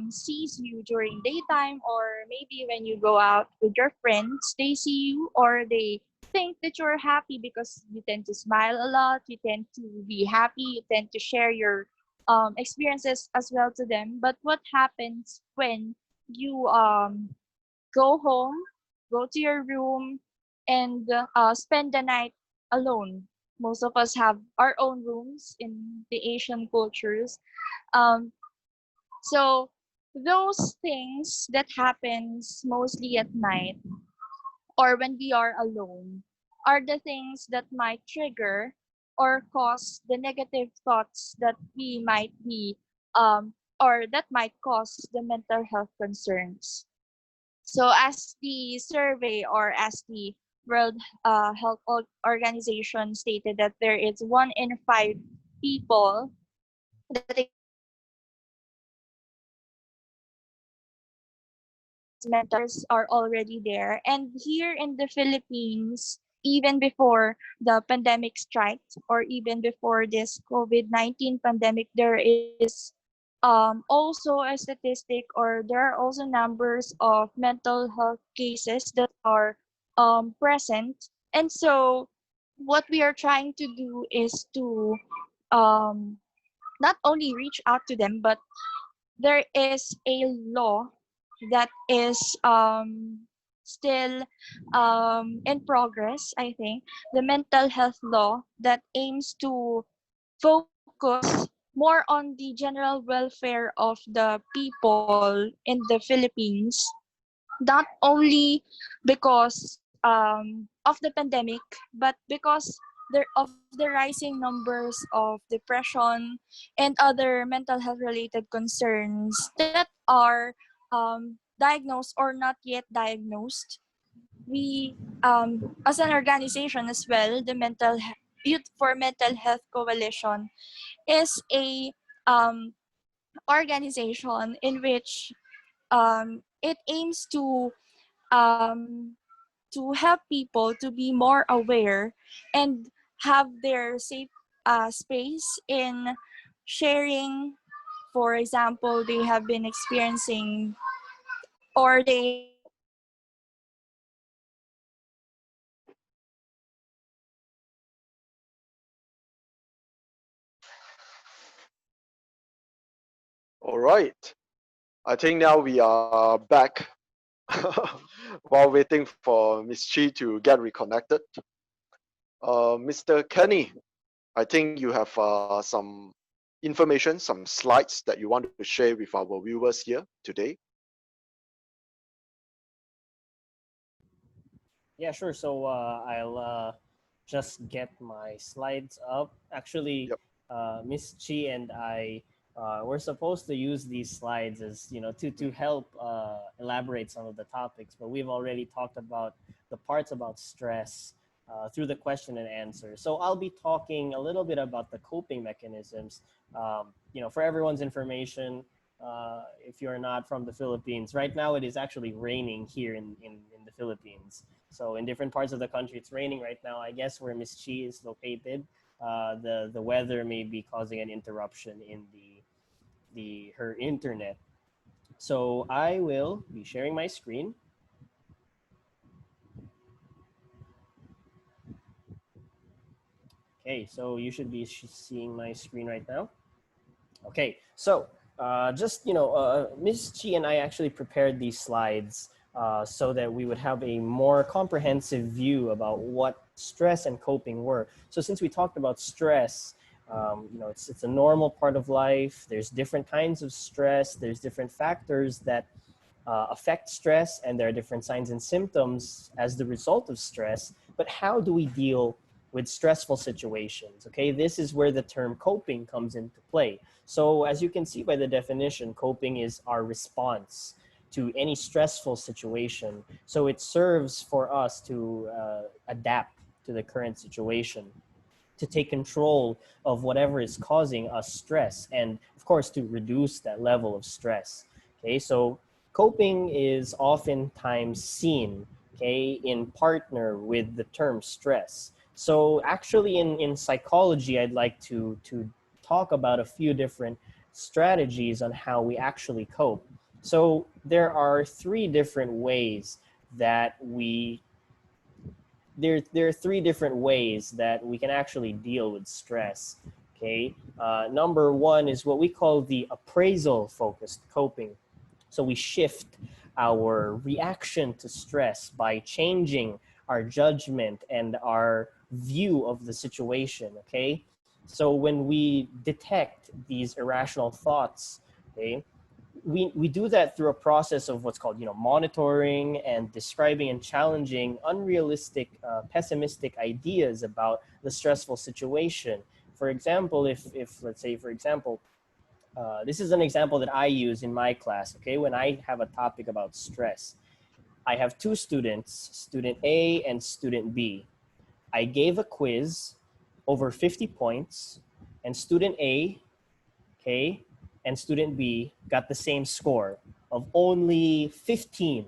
sees you during daytime, or maybe when you go out with your friends, they see you or they think that you're happy because you tend to smile a lot, you tend to be happy, you tend to share your experiences as well to them. But what happens when you go home, go to your room, and spend the night alone? Most of us have our own rooms in the Asian cultures. Um, so those things that happens mostly at night or when we are alone are the things that might trigger or cause the negative thoughts that we might be or that might cause the mental health concerns. So as the survey, or as the World Organization stated, that there is 1 in 5 people that experience mental health are already there. And here in the Philippines, even before the pandemic strike, or even before this COVID-19 pandemic, there is also a statistic, or there are also numbers of mental health cases that are present. And so what we are trying to do is to um, not only reach out to them, but there is a law that is still in progress, I think, the mental health law that aims to focus more on the general welfare of the people in the Philippines, not only because of the pandemic, but because of the rising numbers of depression and other mental health related concerns that are diagnosed or not yet diagnosed. We, as an organization as well, the Youth for Mental Health Coalition is a um, organization in which it aims to help people to be more aware and have their safe space in sharing. For example, they have been experiencing, or they have All right. I think now we are back while waiting for Miss Chi to get reconnected. Mr. Kenny, I think you have some information, some slides that you want to share with our viewers here today. Yeah, sure. So I'll just get my slides up. Actually, Yep. Miss Chi and I we're supposed to use these slides as to help elaborate some of the topics, but we've already talked about the parts about stress through the question and answer. So I'll be talking a little bit about the coping mechanisms. For everyone's information, if you're not from the Philippines, right now it is actually raining here in the Philippines. So in different parts of the country, it's raining right now. I guess where Miss Chi is located, the weather may be causing an interruption in the her internet. So I will be sharing my screen. Okay, so you should be seeing my screen right now. Okay, so just Ms. Chi and I actually prepared these slides so that we would have a more comprehensive view about what stress and coping were. So since we talked about stress, it's a normal part of life. There's different kinds of stress. There's different factors that affect stress, and there are different signs and symptoms as the result of stress. But how do we deal with stressful situations? Okay, this is where the term coping comes into play. So as you can see by the definition, coping is our response to any stressful situation. So it serves for us to adapt to the current situation, to take control of whatever is causing us stress, and of course to reduce that level of stress. Okay, so coping is oftentimes seen, okay, in partner with the term stress. So actually in psychology, I'd like to talk about a few different strategies on how we actually cope. So there are three different ways that we there are three different ways that we can actually deal with stress. Okay, number one is what we call the appraisal focused coping. So we shift our reaction to stress by changing our judgment and our view of the situation. Okay, so when we detect these irrational thoughts, okay, we do that through a process of what's called monitoring and describing and challenging unrealistic pessimistic ideas about the stressful situation. For example, if let's say for example, this is an example that I use in my class. Okay, when I have a topic about stress, I have two students, student A and student B. I gave a quiz over 50 points, and student A, okay, and student B got the same score of only 15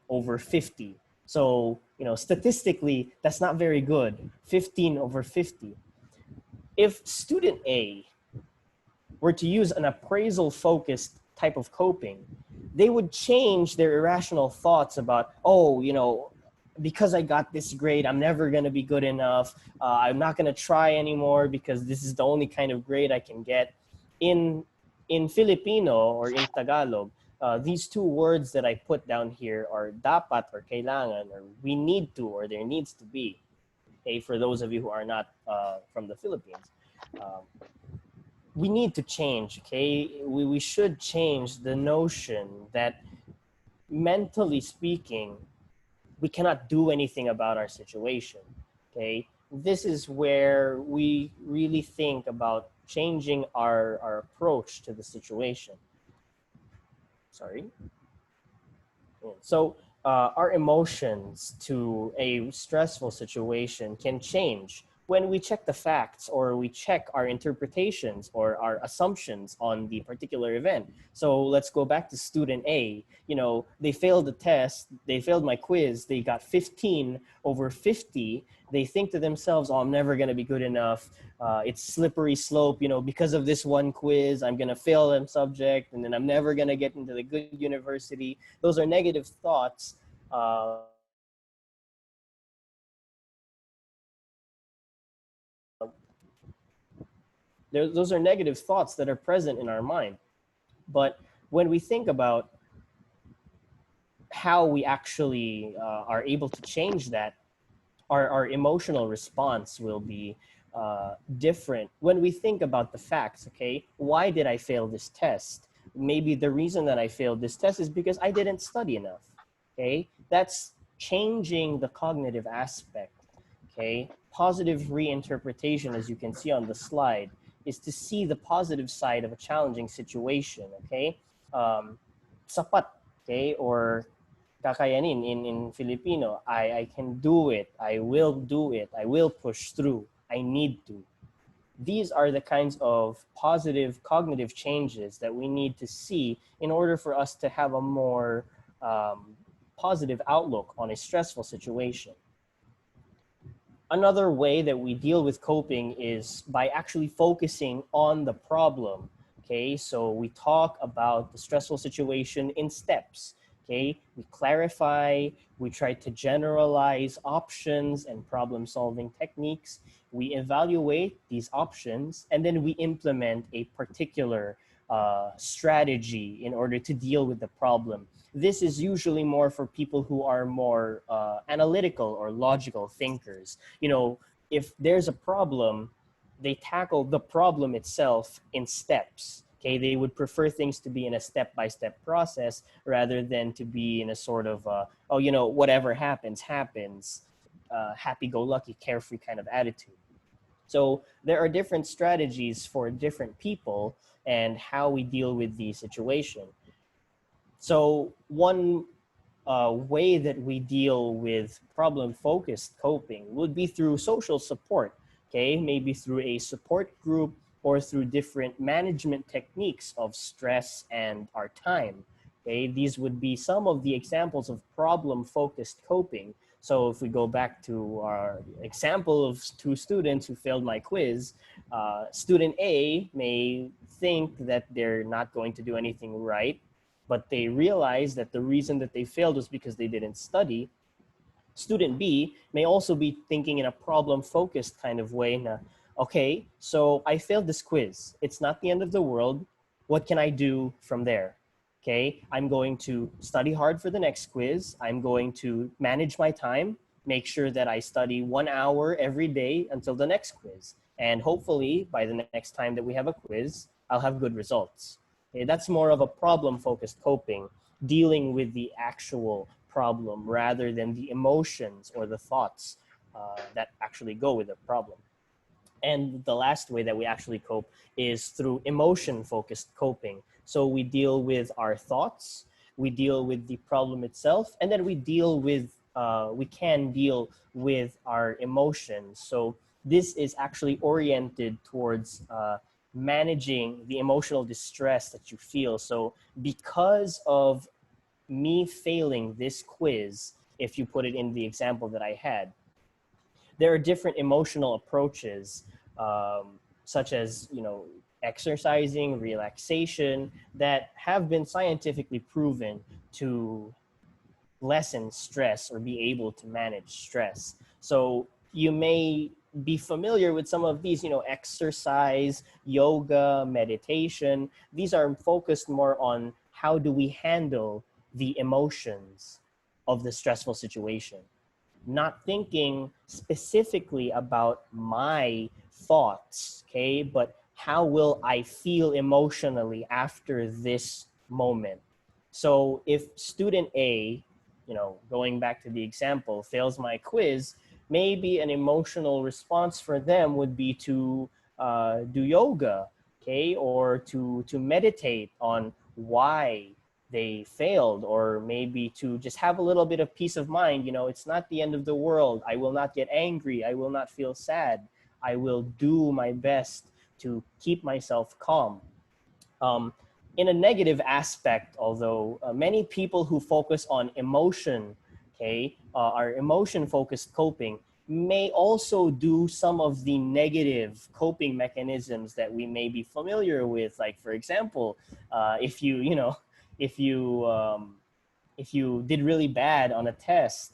over 50. So, statistically, that's not very good. 15 over 50. If student A were to use an appraisal focused type of coping, they would change their irrational thoughts about, oh, because I got this grade, I'm never going to be good enough. I'm not going to try anymore because this is the only kind of grade I can get. In Filipino or in Tagalog, these two words that I put down here are dapat or kailangan, or we need to, or there needs to be. Okay, for those of you who are not from the Philippines. We need to change, okay? We should change the notion that mentally speaking, we cannot do anything about our situation, okay? This is where we really think about changing our approach to the situation. Sorry. So our emotions to a stressful situation can change when we check the facts or we check our interpretations or our assumptions on the particular event. So let's go back to student A. They failed the test, they failed my quiz, they got 15 over 50. They think to themselves, oh, I'm never going to be good enough. It's slippery slope, because of this one quiz, I'm going to fail them subject, and then I'm never going to get into the good university. Those are negative thoughts. Those are negative thoughts that are present in our mind. But when we think about how we actually are able to change that, our emotional response will be different when we think about the facts. Okay, why did I fail this test? Maybe the reason that I failed this test is because I didn't study enough. Okay, that's changing the cognitive aspect. Okay, positive reinterpretation, as you can see on the slide, is to see the positive side of a challenging situation. Okay, sapat. Okay, or kakayanin in Filipino, I can do it, I will do it, I will push through, I need to. These are the kinds of positive cognitive changes that we need to see in order for us to have a more positive outlook on a stressful situation. Another way that we deal with coping is by actually focusing on the problem. Okay, so we talk about the stressful situation in steps. Okay, we clarify, we try to generalize options and problem solving techniques. We evaluate these options and then we implement a particular strategy in order to deal with the problem. This is usually more for people who are more analytical or logical thinkers. You know, if there's a problem, they tackle the problem itself in steps. Okay, they would prefer things to be in a step-by-step process rather than to be in a sort of, oh, you know, whatever happens, happens, happy-go-lucky, carefree kind of attitude. So there are different strategies for different people and how we deal with the situation. So one way that we deal with problem-focused coping would be through social support, okay? Maybe through a support group or through different management techniques of stress and our time, okay? These would be some of the examples of problem-focused coping. So if we go back to our example of two students who failed my quiz, student A may think that they're not going to do anything right, but they realize that the reason that they failed was because they didn't study. Student B may also be thinking in a problem-focused kind of way. Na, okay, so I failed this quiz. It's not the end of the world. What can I do from there? Okay, I'm going to study hard for the next quiz. I'm going to manage my time, make sure that I study 1 hour every day until the next quiz. And hopefully by the next time that we have a quiz, I'll have good results. Okay, that's more of a problem-focused coping, dealing with the actual problem rather than the emotions or the thoughts that actually go with the problem. And the last way that we actually cope is through emotion-focused coping. So we deal with our thoughts, we deal with the problem itself, and then we can deal with our emotions. So this is actually oriented towards managing the emotional distress that you feel. So because of me failing this quiz, if you put it in the example that I had, there are different emotional approaches, such as, you know, exercising, relaxation, that have been scientifically proven to lessen stress or be able to manage stress. So you may be familiar with some of these, you know, exercise, yoga, meditation. These are focused more on how do we handle the emotions of the stressful situation, not thinking specifically about my thoughts, okay, but how will I feel emotionally after this moment. So if student A, you know, going back to the example, fails my quiz, maybe an emotional response for them would be to do yoga, okay, or to meditate on why they failed, or maybe to just have a little bit of peace of mind. You know, it's not the end of the world. I will not get angry. I will not feel sad. I will do my best to keep myself calm. In a negative aspect, although many people who focus on emotion, okay, are emotion-focused coping, may also do some of the negative coping mechanisms that we may be familiar with. Like, for example, if you know, if you if you did really bad on a test,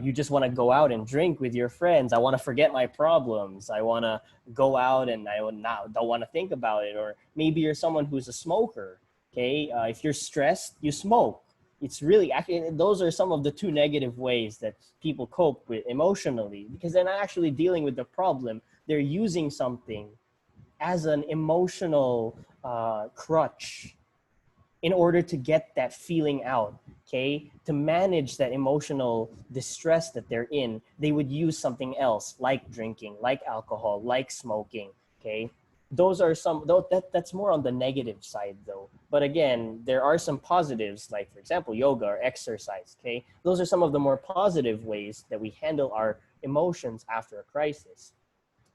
you just want to go out and drink with your friends. I want to forget my problems. I want to go out and I don't want to think about it. Or maybe you're someone who's a smoker. Okay, if you're stressed, you smoke. It's really actually, those are some of the two negative ways that people cope with emotionally, because they're not actually dealing with the problem. They're using something as an emotional crutch in order to get that feeling out, okay? To manage that emotional distress that they're in, they would use something else like drinking, like alcohol, like smoking, okay? Those are some, though that's more on the negative side though. But again, there are some positives, like for example, yoga or exercise, okay? Those are some of the more positive ways that we handle our emotions after a crisis.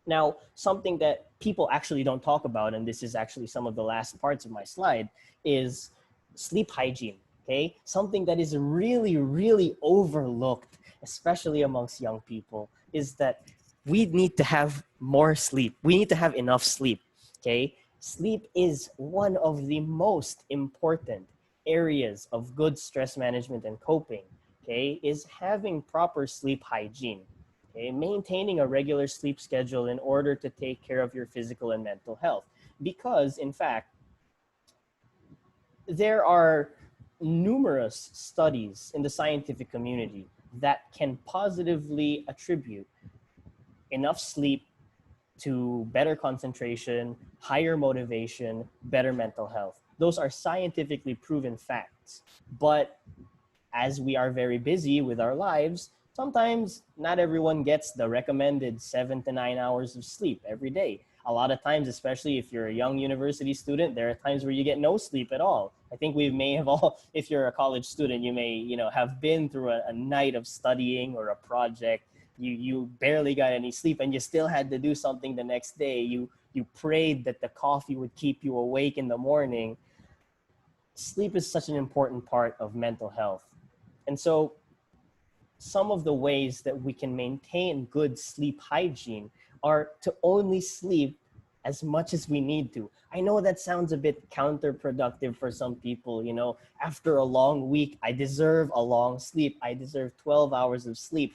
Now, something that people actually don't talk about, and this is actually some of the last parts of my slide, is sleep hygiene, okay? Something that is really, really overlooked, especially amongst young people, is that we need to have more sleep. We need to have enough sleep, okay? Sleep is one of the most important areas of good stress management and coping, okay? Is having proper sleep hygiene. Okay, maintaining a regular sleep schedule in order to take care of your physical and mental health. Because, in fact, there are numerous studies in the scientific community that can positively attribute enough sleep to better concentration, higher motivation, better mental health. Those are scientifically proven facts. But as we are very busy with our lives, sometimes not everyone gets the recommended 7 to 9 hours of sleep every day. A lot of times, especially if you're a young university student, there are times where you get no sleep at all. I think we may have all, if you're a college student, you may, have been through a night of studying or a project. You barely got any sleep and you still had to do something the next day. You prayed that the coffee would keep you awake in the morning. Sleep is such an important part of mental health. And so some of the ways that we can maintain good sleep hygiene are to only sleep as much as we need to. I know that sounds a bit counterproductive for some people. After a long week, I deserve a long sleep. I deserve 12 hours of sleep.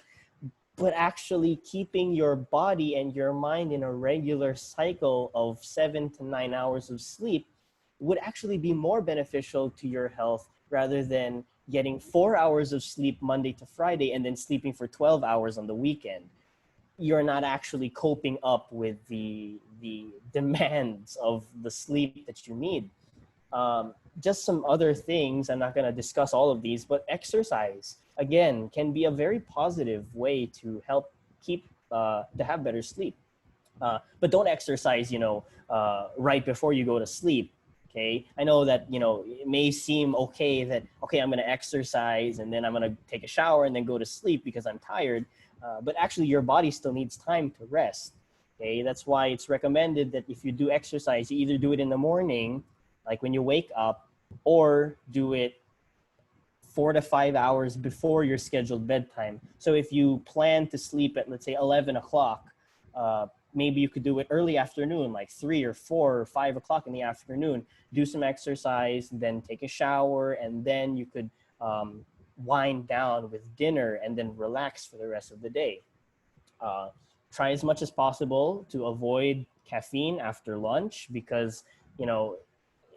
But actually keeping your body and your mind in a regular cycle of 7 to 9 hours of sleep would actually be more beneficial to your health rather than getting 4 hours of sleep Monday to Friday and then sleeping for 12 hours on the weekend. You're not actually coping up with the demands of the sleep that you need. Just some other things, I'm not going to discuss all of these, but exercise, again, can be a very positive way to help keep, to have better sleep. But don't exercise, right before you go to sleep. Okay. I know that, it may seem okay that, okay, I'm going to exercise and then I'm going to take a shower and then go to sleep because I'm tired. But actually your body still needs time to rest. Okay. That's why it's recommended that if you do exercise, you either do it in the morning, like when you wake up, or do it 4 to 5 hours before your scheduled bedtime. So if you plan to sleep at, let's say, 11 o'clock, maybe you could do it early afternoon, like 3 or 4 or 5 o'clock in the afternoon, do some exercise, then take a shower, and then you could wind down with dinner and then relax for the rest of the day. Try as much as possible to avoid caffeine after lunch because,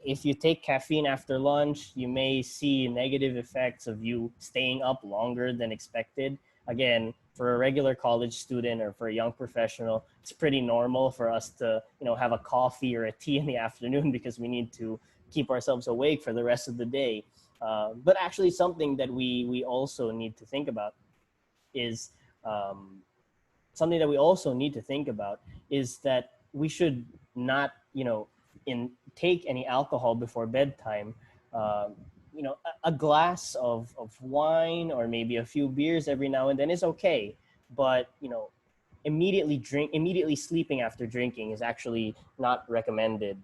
if you take caffeine after lunch, you may see negative effects of you staying up longer than expected. Again, for a regular college student or for a young professional, it's pretty normal for us to, have a coffee or a tea in the afternoon because we need to keep ourselves awake for the rest of the day. But actually something that we also need to think about is something that we also need to think about is that we should not, take any alcohol before bedtime. A glass of wine or maybe a few beers every now and then is okay, but immediately sleeping after drinking is actually not recommended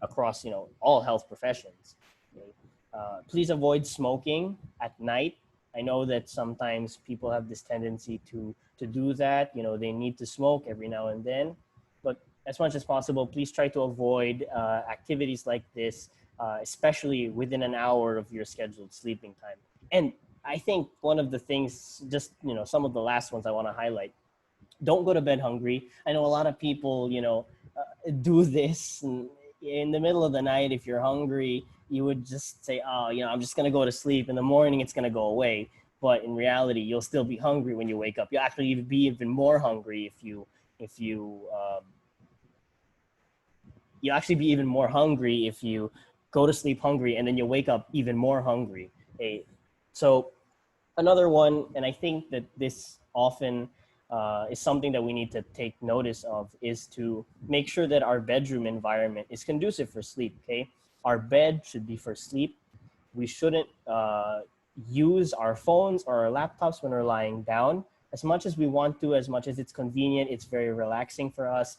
across all health professions. Okay? Please avoid smoking at night. I know that sometimes people have this tendency to do that. They need to smoke every now and then, but as much as possible, please try to avoid activities like this, especially within an hour of your scheduled sleeping time. And I think one of the things, just some of the last ones I want to highlight, don't go to bed hungry. I know a lot of people, do this in the middle of the night. If you're hungry, you would just say, oh, I'm just going to go to sleep. In the morning, it's going to go away. But in reality, you'll still be hungry when you wake up. You'll actually be even more hungry if you actually be even more hungry if you go to sleep hungry, and then you wake up even more hungry. Okay? So another one, and I think that this often is something that we need to take notice of, is to make sure that our bedroom environment is conducive for sleep. Okay, our bed should be for sleep. We shouldn't use our phones or our laptops when we're lying down as much as we want to, as much as it's convenient. It's very relaxing for us.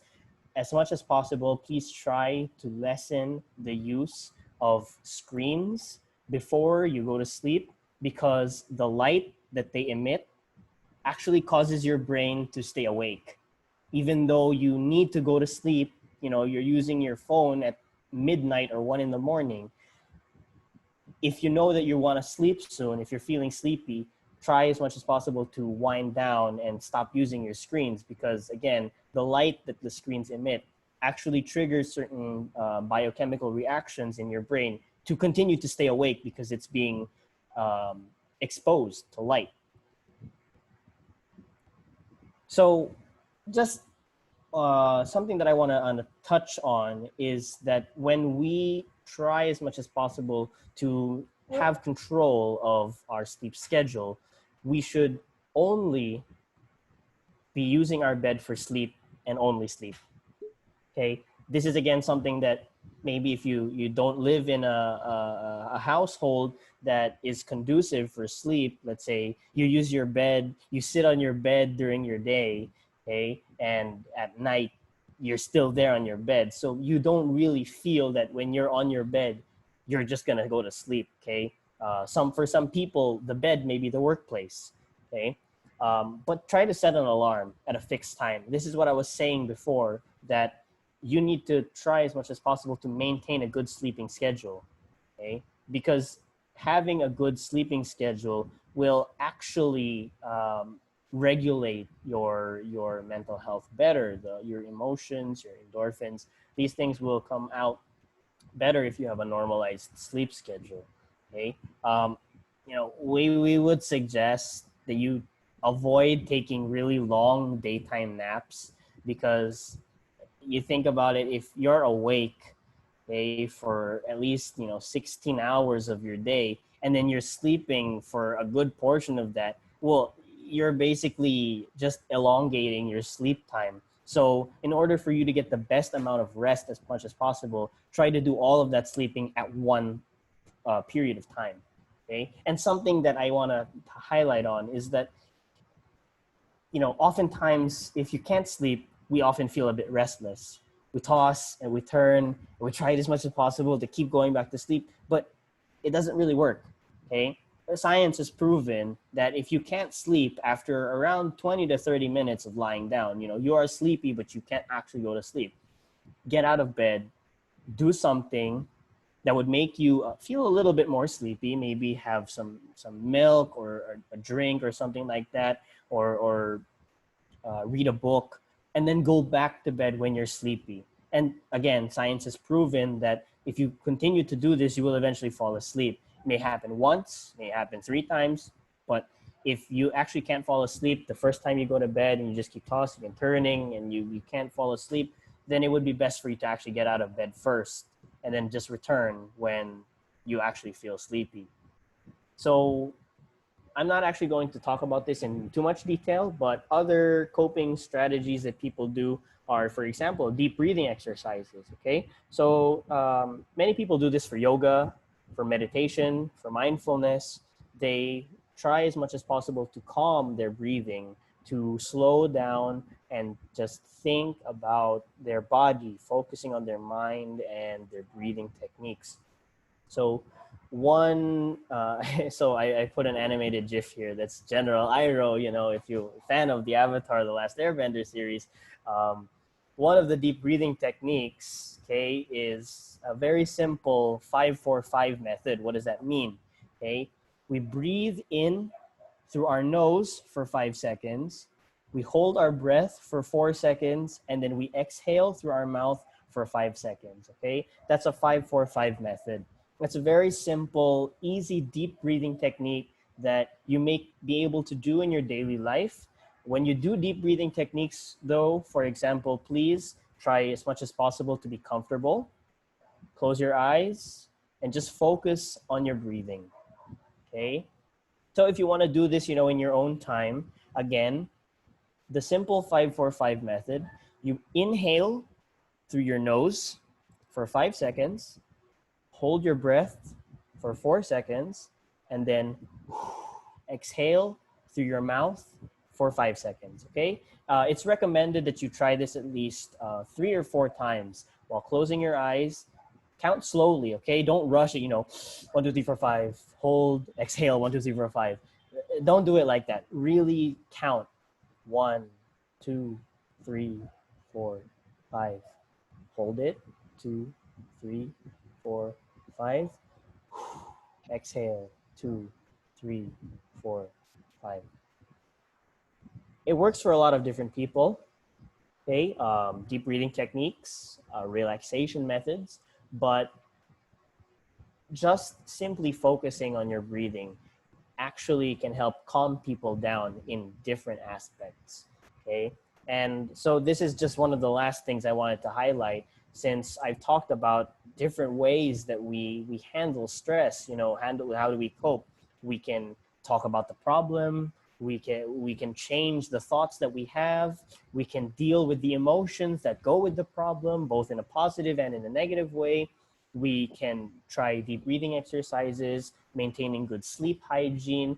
As much as possible, please try to lessen the use of screens before you go to sleep, because the light that they emit actually causes your brain to stay awake. Even though you need to go to sleep, you know, you're using your phone at midnight or 1 in the morning. If you know that you want to sleep soon, if you're feeling sleepy, try as much as possible to wind down and stop using your screens, because again, the light that the screens emit actually triggers certain biochemical reactions in your brain to continue to stay awake because it's being um, exposed to light. So just something that I want to touch on is that when we try as much as possible to have control of our sleep schedule, we should only be using our bed for sleep and only sleep. Okay, this is again something that maybe if you don't live in a household that is conducive for sleep, let's say you use your bed, you sit on your bed during your day, okay, and at night you're still there on your bed, so you don't really feel that when you're on your bed you're just gonna go to sleep. Okay, for some people the bed may be the workplace. Okay, but try to set an alarm at a fixed time. This is what I was saying before, that you need to try as much as possible to maintain a good sleeping schedule. Okay, because having a good sleeping schedule will actually regulate your mental health better, your emotions, your endorphins. These things will come out better if you have a normalized sleep schedule. Okay, um, you know, we would suggest that you avoid taking really long daytime naps, because you think about it, if you're awake, okay, for at least 16 hours of your day, and then you're sleeping for a good portion of that, well, you're basically just elongating your sleep time. So in order for you to get the best amount of rest as much as possible, try to do all of that sleeping at one period of time. Okay, and something that I want to highlight on is that, oftentimes if you can't sleep, we often feel a bit restless. We toss and we turn and we try it as much as possible to keep going back to sleep, but it doesn't really work. Okay, science has proven that if you can't sleep after around 20 to 30 minutes of lying down, you are sleepy but you can't actually go to sleep, get out of bed, do something that would make you feel a little bit more sleepy. Maybe have some milk or a drink or something like that, or read a book, and then go back to bed when you're sleepy. And again, science has proven that if you continue to do this, you will eventually fall asleep. It may happen once, may happen 3 times, but if you actually can't fall asleep the first time you go to bed and you just keep tossing and turning and you can't fall asleep, then it would be best for you to actually get out of bed first and then just return when you actually feel sleepy. So I'm not actually going to talk about this in too much detail, but other coping strategies that people do are, for example, deep breathing exercises. Okay, so many people do this for yoga, for meditation, for mindfulness. They try as much as possible to calm their breathing, to slow down and just think about their body, focusing on their mind and their breathing techniques. So so I put an animated GIF here that's General Iroh. If you're a fan of the Avatar: The Last Airbender series, one of the deep breathing techniques, okay, is a very simple 5-4-5 method. What does that mean? Okay, we breathe in through our nose for 5 seconds. We hold our breath for 4 seconds, and then we exhale through our mouth for 5 seconds. Okay, that's a 5-4-5 method. It's a very simple, easy, deep breathing technique that you may be able to do in your daily life. When you do deep breathing techniques, though, for example, please try as much as possible to be comfortable. Close your eyes, and just focus on your breathing. Okay. So if you want to do this, in your own time, again, the simple 5-4-5 method, you inhale through your nose for 5 seconds, hold your breath for 4 seconds, and then exhale through your mouth for 5 seconds. Okay. It's recommended that you try this at least 3 or 4 times while closing your eyes. Count slowly. Okay. Don't rush it. 1, 2, 3, 4, 5. Hold. Exhale. 1, 2, 3, 4, 5. Don't do it like that. Really count. 1, 2, 3, 4, 5. Hold it. 2, 3, 4, 5. Exhale. 2, 3, 4, 5. It works for a lot of different people. Okay, deep breathing techniques, relaxation methods, but just simply focusing on your breathing actually can help calm people down in different aspects. Okay. And so this is just one of the last things I wanted to highlight, since I've talked about different ways that we handle stress, handle how do we cope. We can talk about the problem, we can change the thoughts that we have, we can deal with the emotions that go with the problem, both in a positive and in a negative way. We can try deep breathing exercises, maintaining good sleep hygiene.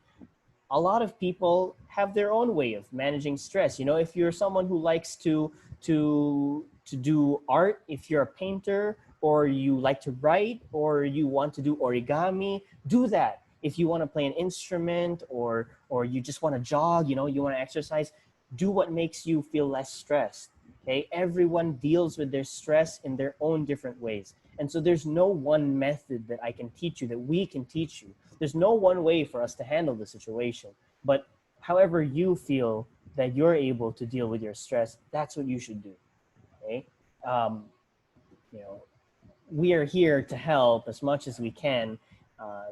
A lot of people have their own way of managing stress. If you're someone who likes to do art, if you're a painter, or you like to write, or you want to do origami, do that. If you want to play an instrument, or you just want to jog, you want to exercise, do what makes you feel less stressed. Okay, everyone deals with their stress in their own different ways. And so there's no one method that I can teach you, that we can teach you. There's no one way for us to handle the situation. But however you feel that you're able to deal with your stress, that's what you should do. Okay. Um, you know, we are here to help as much as we can.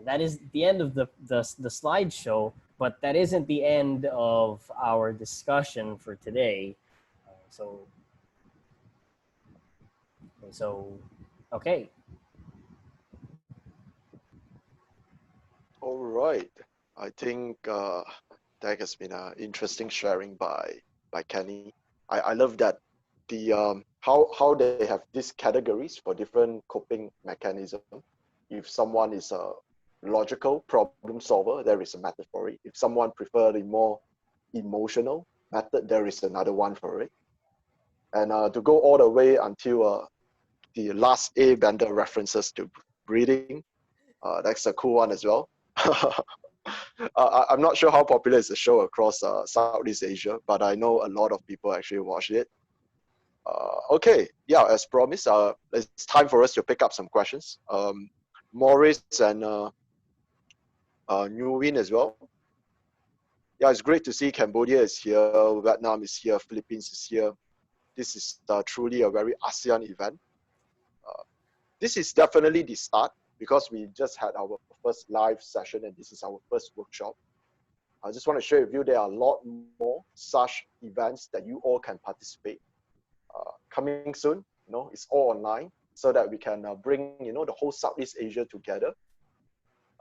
That is the end of the slideshow, but that isn't the end of our discussion for today. So, okay. All right. I think that has been an interesting sharing by Kenny. I love that the how they have these categories for different coping mechanism. If someone is a logical problem solver, there is a method for it. If someone prefer the more emotional method, there is another one for it. And to go all the way until the last A bender references to breathing, that's a cool one as well. I'm not sure how popular is the show across Southeast Asia, but I know a lot of people actually watch it. Okay, yeah, as promised, it's time for us to pick up some questions. Maurice and New Win as well. Yeah, it's great to see Cambodia is here, Vietnam is here, Philippines is here. This is truly a very ASEAN event. This is definitely the start, because we just had our first live session and this is our first workshop. I just want to share with you there are a lot more such events that you all can participate. Coming soon, it's all online, so that we can bring the whole Southeast Asia together.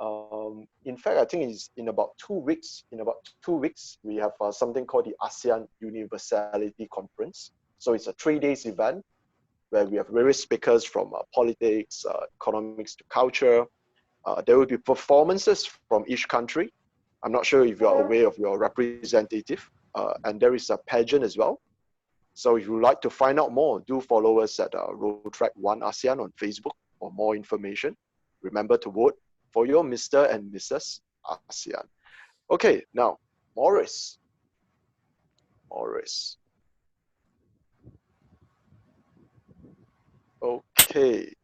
In fact, I think it's in about 2 weeks. In about 2 weeks, we have something called the ASEAN Universality Conference. So it's a 3 days event where we have various speakers from politics, economics to culture. There will be performances from each country. I'm not sure if you are aware of your representative. And there is a pageant as well. So if you'd like to find out more, do follow us at Roadtrack 1 ASEAN on Facebook for more information. Remember to vote for your Mr. and Mrs. ASEAN. Okay, now, Morris. Okay.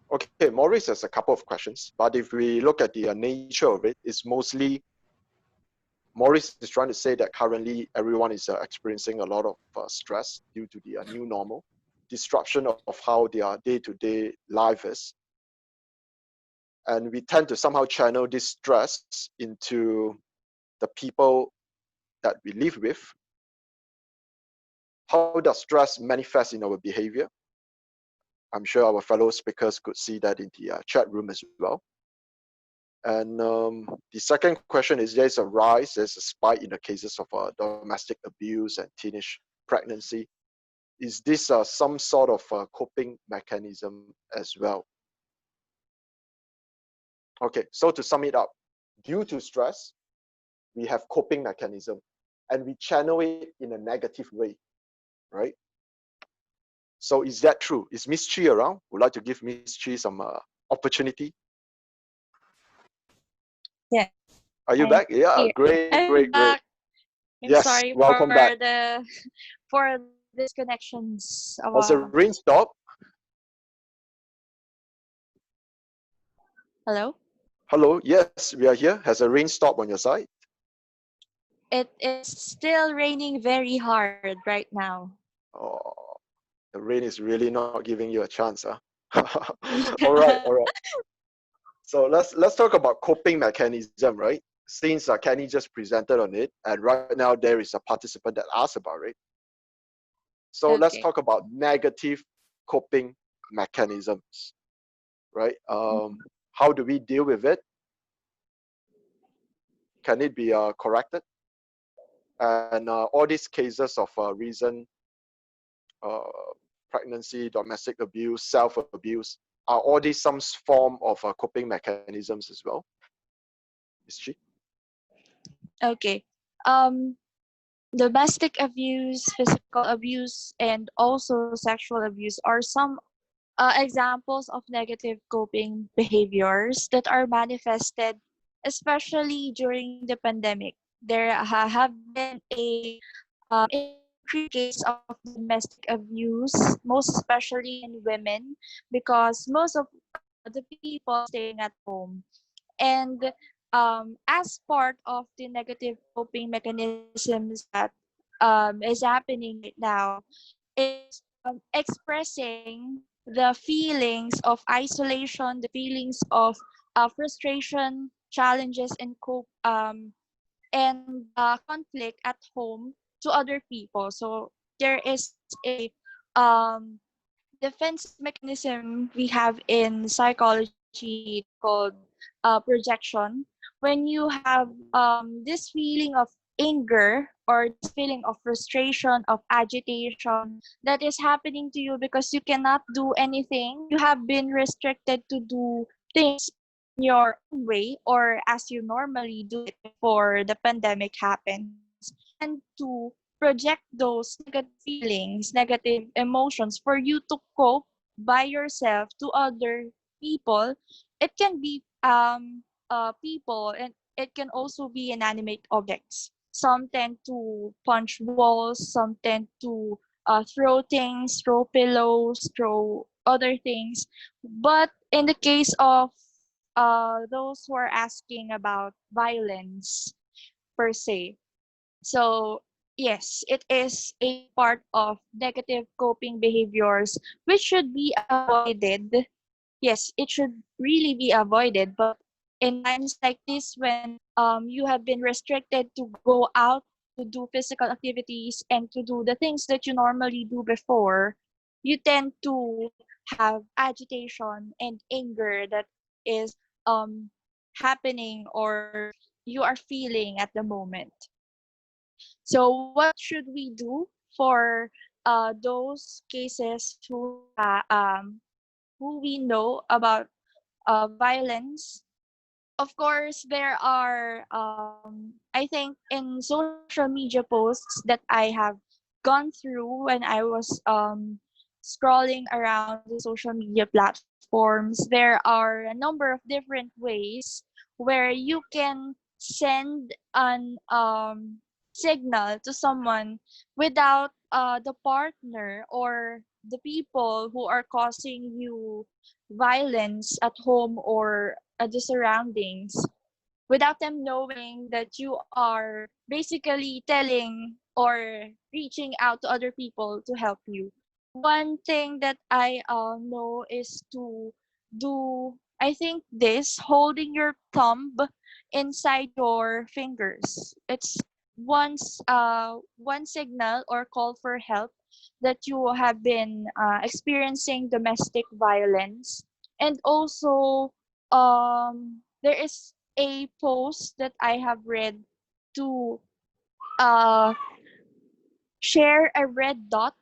Okay, Maurice has a couple of questions, but if we look at the nature of it, it's mostly Maurice is trying to say that currently everyone is experiencing a lot of stress due to the new normal, disruption of how their day-to-day life is. And we tend to somehow channel this stress into the people that we live with. How does stress manifest in our behavior? I'm sure our fellow speakers could see that in the chat room as well. And the second question is, there's a rise, there's a spike in the cases of domestic abuse and teenage pregnancy. Is this some sort of coping mechanism as well? Okay, so to sum it up, due to stress, we have coping mechanism and we channel it in a negative way, right? So is that true? Is Miss Chi around? Would like to give Miss Chi some opportunity. Yeah, Are you I'm back? Yeah, here. great, I'm great, great. back. I'm Yes, sorry welcome back. for the for the disconnections a Has the while. rain stopped? Hello? Hello, yes, we are here. Has the rain stopped on your side? It is still raining very hard right now. Oh, the rain is really not giving you a chance, huh? All right, Yeah. all right. So let's talk about coping mechanism, right? Since Kenny just presented on it, and right now there is a participant that asked about it. So let's Okay. talk about negative coping mechanisms, right? How do we deal with it? Can it be corrected? And all these cases of recent uh, pregnancy, domestic abuse, self-abuse, are all these some form of coping mechanisms as well? Is she? Okay. Um, Domestic abuse, physical abuse, and also sexual abuse are some examples of negative coping behaviors that are manifested, especially during the pandemic. There have been a increased case of domestic abuse, most especially in women, because most of the people are staying at home. And as part of the negative coping mechanisms that is happening right now, is expressing the feelings of isolation, the feelings of frustration, challenges, and conflict at home to other people. So there is a um, defensive mechanism we have in psychology called projection. When you have this feeling of anger or this feeling of frustration, of agitation that is happening to you because you cannot do anything, you have been restricted to do things in your own way or as you normally do it before the pandemic happens, you tend to project those negative feelings, negative emotions for you to cope by yourself to other people. It can be people, and it can also be inanimate objects. Some tend to punch walls, some tend to throw things, throw pillows, throw other things. But in the case of those who are asking about violence per se, so, yes, it is a part of negative coping behaviors which should be avoided. Yes, it should really be avoided, but in times like this when you have been restricted to go out to do physical activities and to do the things that you normally do before, you tend to have agitation and anger that is um happening or you are feeling at the moment. So what should we do for those cases who we know about violence? Of course, there are I think in social media posts that I have gone through when I was scrolling around the social media platforms, there are a number of different ways where you can send an signal to someone without the partner or the people who are causing you violence at home or the surroundings, without them knowing that you are basically telling or reaching out to other people to help you. One thing that I know is to do, I think, this holding your thumb inside your fingers. It's one signal or call for help that you have been experiencing domestic violence. And also, there is a post that I have read to uh, share a red dot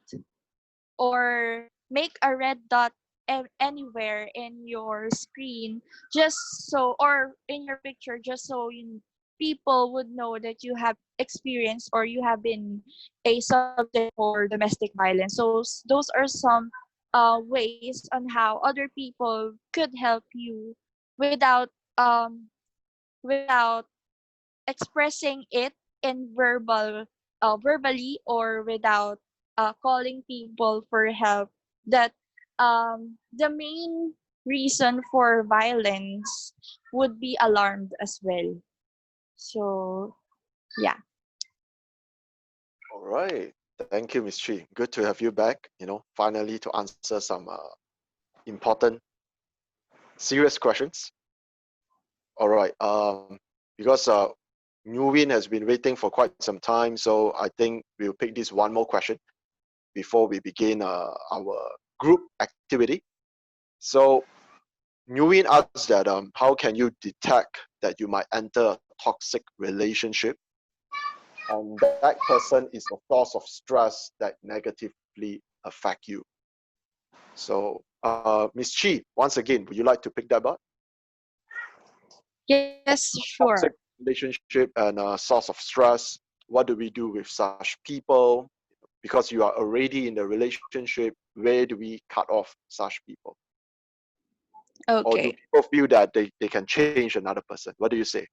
or make a red dot anywhere in your screen, just so, or in your picture, just so people would know that you have experienced or you have been a subject for domestic violence. So those are some ways on how other people could help you without without expressing it in verbally, or without calling people for help, that the main reason for violence would be alarmed as well. So yeah. All right. Thank you, Miss Chi. Good to have you back. Finally to answer some important, serious questions. All right. Because Nguyen has been waiting for quite some time, so I think we'll pick this one more question before we begin our group activity. So Nguyen asks that how can you detect that you might enter a toxic relationship and that person is a source of stress that negatively affect you? So Miss Chi, once again, would you like to pick that up? Yes, sure. Toxic relationship and a source of stress. What do we do with such people? Because you are already in the relationship, where do we cut off such people? Or do Okay. people feel that they can change another person? What do you say?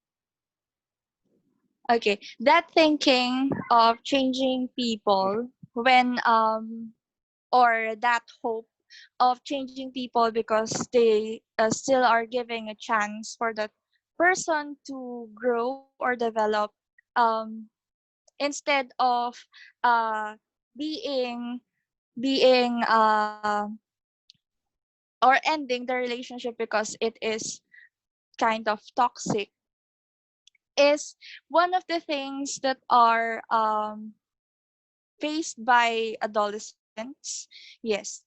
Okay, that thinking of changing people, when or that hope of changing people because they still are giving a chance for that person to grow or develop, um, instead of uh, being being or ending the relationship because it is kind of toxic, is one of the things that are faced by adolescents. Yes.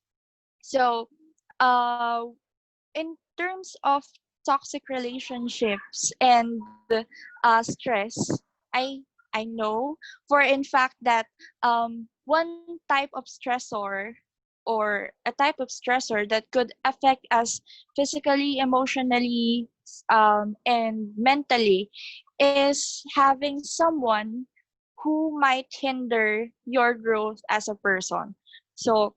So, uh, in terms of toxic relationships and stress, I I know for in fact that one type of stressor, or a type of stressor that could affect us physically, emotionally, and mentally, is having someone who might hinder your growth as a person. So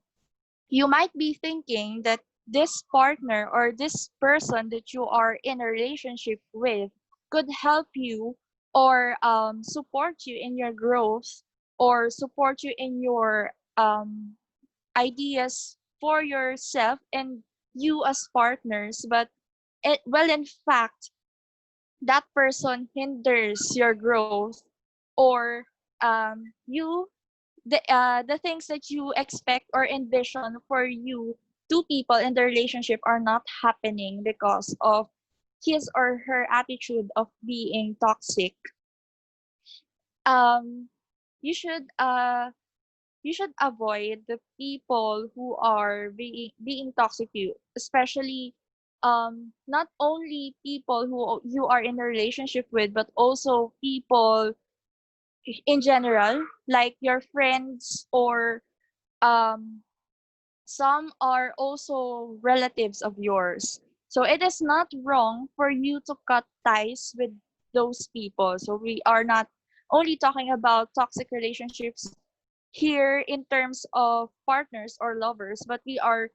you might be thinking that this partner or this person that you are in a relationship with could help you, or support you in your growth, or support you in your ideas for yourself and you as partners. But well, in fact, that person hinders your growth, or the things that you expect or envision for you two people in the relationship are not happening because of his or her attitude of being toxic. um you should uh you should avoid the people who are being toxic to you, especially not only people who you are in a relationship with, but also people in general, like your friends, or um some are also relatives of yours. So it is not wrong for you to cut ties with those people. So we are not only talking about toxic relationships here in terms of partners or lovers, but we are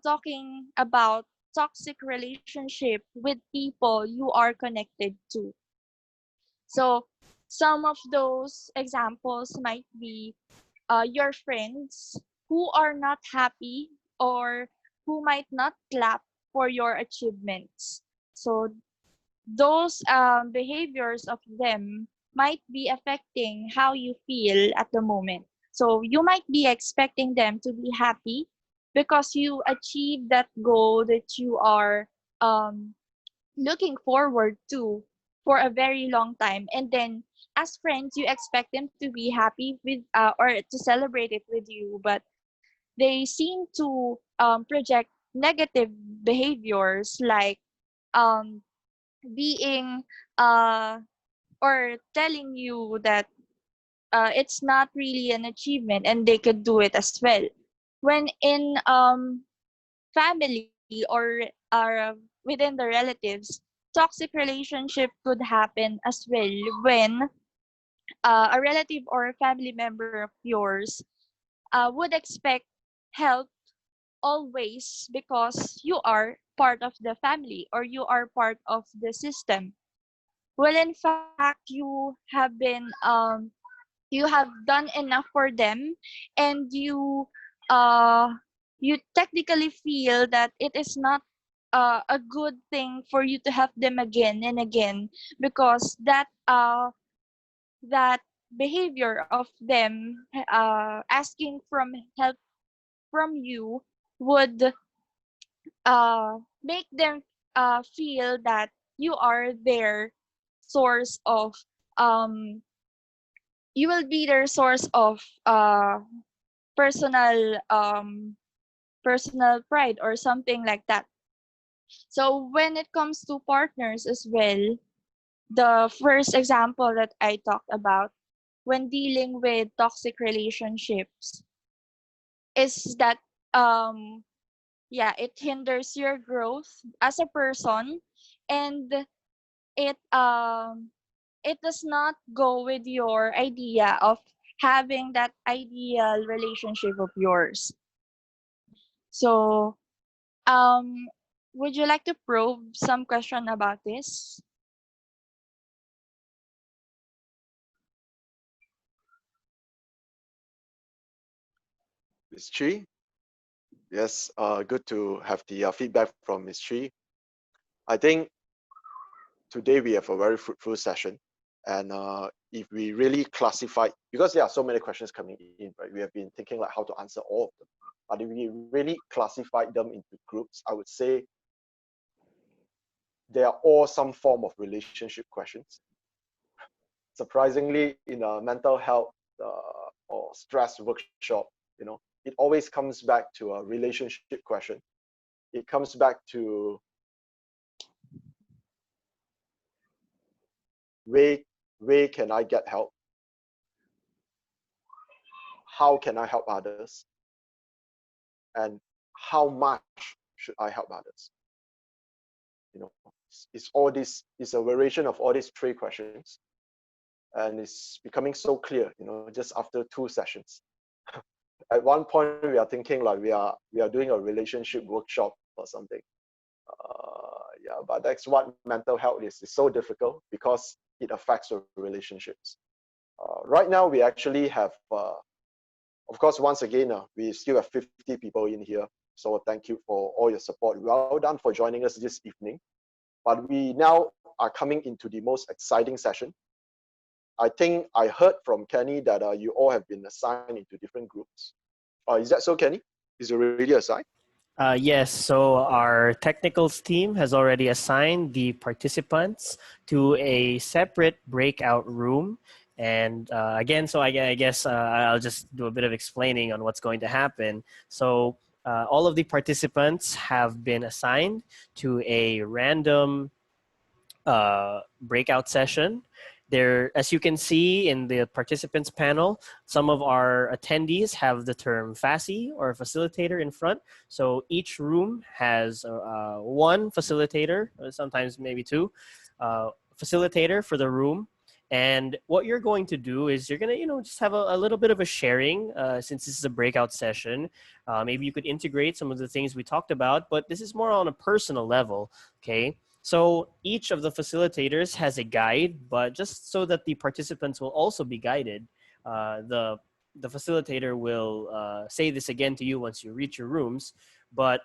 talking about toxic relationship with people you are connected to. So some of those examples might be your friends who are not happy, or who might not clap for your achievements. So those behaviors of them might be affecting how you feel at the moment. So you might be expecting them to be happy because you achieved that goal that you are um, looking forward to for a very long time, and then as friends, you expect them to be happy with or to celebrate it with you, but they seem to project negative behaviors like um, being or telling you that it's not really an achievement and they could do it as well. When in family or within the relatives, toxic relationship could happen as well when a relative or a family member of yours would expect help always because you are part of the family or you are part of the system. Well, in fact, you have done enough for them, and uh you technically feel that it is not a good thing for you to help them again and again because that behavior of them asking from help from you would make them feel that you are their source of um you will be their source of personal personal pride or something like that. So when it comes to partners as well, the first example that I talked about when dealing with toxic relationships is that um yeah, it hinders your growth as a person, and it um it does not go with your idea of having that ideal relationship of yours. So would you like to probe some question about this? Miss Chi? Yes, good to have the feedback from Miss Chi. I think today we have a very fruitful session. And if we really classify, because there are so many questions coming in, right? We have been thinking like how to answer all of them. But if we really classify them into groups, I would say they are all some form of relationship questions. Surprisingly, in a mental health or stress workshop, it always comes back to a relationship question. It comes back to where where can I get help? How can I help others? And how much should I help others? It's all this, it's a variation of all these three questions, and it's becoming so clear, just after 2 sessions. At one point, we are thinking like we are doing a relationship workshop or something. Yeah, but that's what mental health is. It's so difficult because it affects your relationships. Right now, we actually have, of course, once again, we still have 50 people in here. So thank you for all your support. Well done for joining us this evening. But we now are coming into the most exciting session. I think I heard from Kenny that you all have been assigned into different groups. Is that so, Kenny? Is it already assigned? Yes, so our technicals team has already assigned the participants to a separate breakout room. And again, so I guess I'll just do a bit of explaining on what's going to happen. So all of the participants have been assigned to a random breakout session. There, as you can see in the participants panel, some of our attendees have the term FACI or facilitator in front. So each room has one facilitator, or sometimes maybe two, facilitator for the room. And what you're going to do is you're going to, just have a little bit of a sharing since this is a breakout session. Maybe you could integrate some of the things we talked about, but this is more on a personal level, okay? So each of the facilitators has a guide, but just so that the participants will also be guided, the facilitator will say this again to you once you reach your rooms. But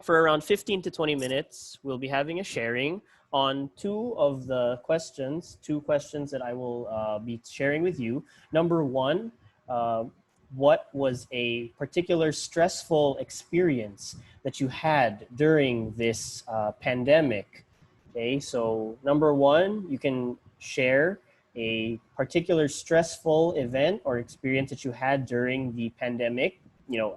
for around 15 to 20 minutes, we'll be having a sharing on two questions that I will be sharing with you. Number one, what was a particular stressful experience that you had during this pandemic? Okay, so number one, you can share a particular stressful event or experience that you had during the pandemic,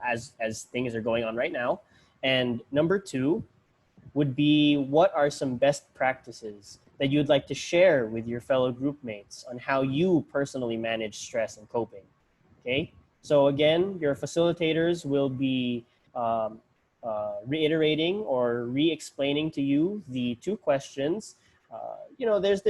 as things are going on right now. And number two would be, what are some best practices that you'd like to share with your fellow group mates on how you personally manage stress and coping? Okay, so again, your facilitators will be reiterating or re-explaining to you the two questions. There's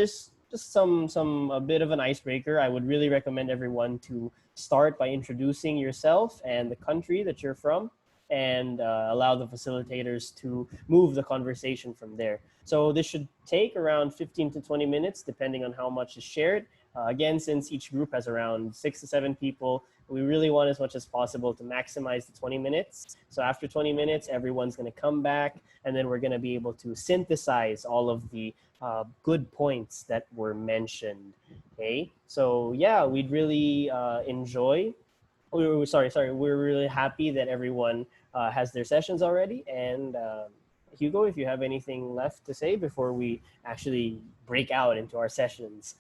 just a bit of an icebreaker. I would really recommend everyone to start by introducing yourself and the country that you're from, and allow the facilitators to move the conversation from there. So this should take around 15 to 20 minutes, depending on how much is shared. Again, since each group has around 6 to 7 people, we really want as much as possible to maximize the 20 minutes. So after 20 minutes, everyone's going to come back, and then we're going to be able to synthesize all of the good points that were mentioned. Okay, so yeah, we'd really enjoy. We're really happy that everyone has their sessions already. And Hugo, if you have anything left to say before we actually break out into our sessions.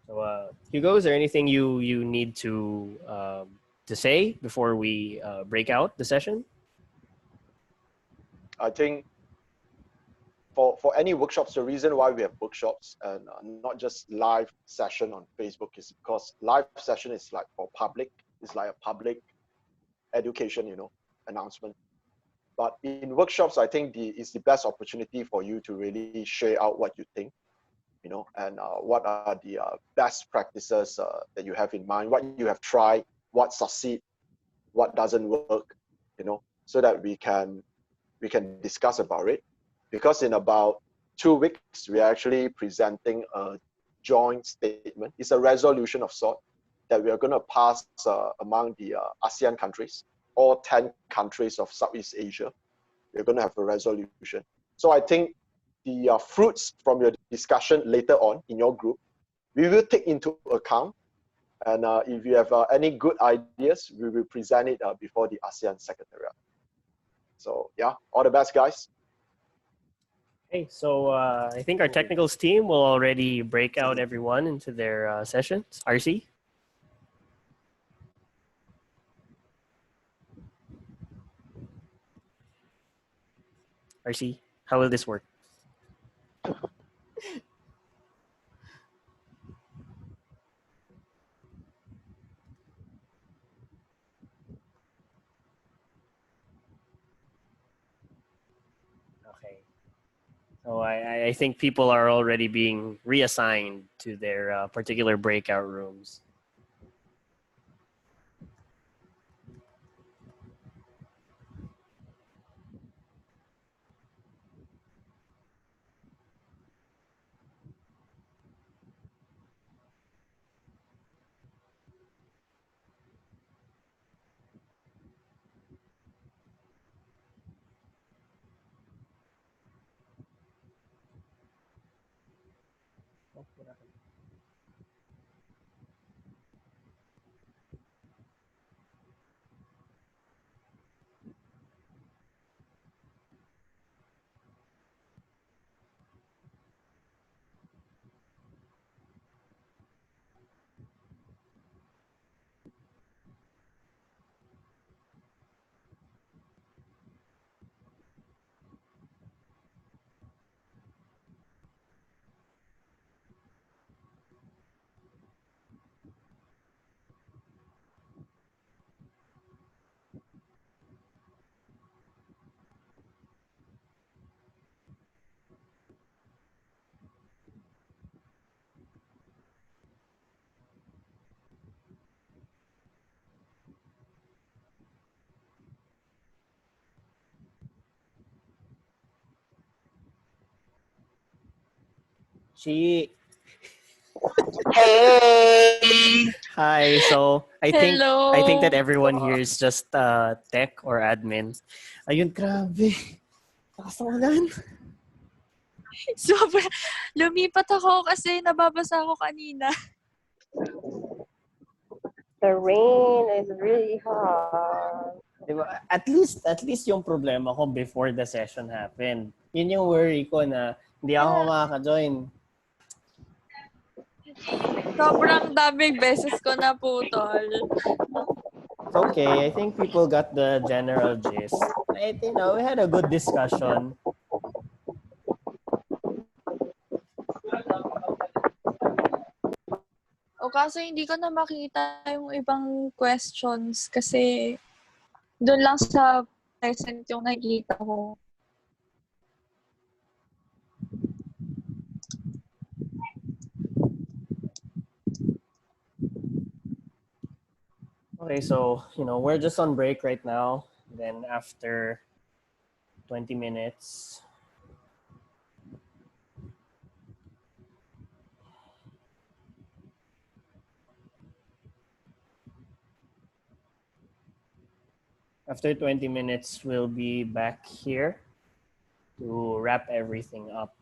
So, Hugo, is there anything you need to say before we break out the session? I think for any workshops, the reason why we have workshops and not just live session on Facebook is because live session is like for public. It's like a public education, announcement. But in workshops, I think it's the best opportunity for you to really share out what you think, and what are the best practices that you have in mind, what you have tried, what succeed, what doesn't work, so that we can discuss about it. Because in about 2 weeks, we are actually presenting a joint statement. It's a resolution of sort that we are going to pass among the ASEAN countries, all 10 countries of Southeast Asia. We're going to have a resolution. So I think the fruits from your discussion later on in your group, we will take into account. And if you have any good ideas, we will present it before the ASEAN Secretariat. So yeah, all the best, guys. Okay, so I think our technicals team will already break out everyone into their sessions. RC? RC, how will this work? Okay. So I think people are already being reassigned to their particular breakout rooms. She Hey! Hi. So Hello. I think that everyone here is just tech or admin. Ayun, grabe. Lakas ng ulan. Sobra. Lumipat ako kasi nababasa ako kanina. The rain is really hard. Diba? At least yung problema ko before the session happened. Yun yung worry ko na hindi ako makaka-join. Sobrang daming beses ko na putol. It's okay. I think people got the general gist. We had a good discussion. O kaso hindi ko na makita yung ibang questions kasi doon lang sa present yung nakikita ko. Okay, so, we're just on break right now. Then after 20 minutes, we'll be back here to wrap everything up.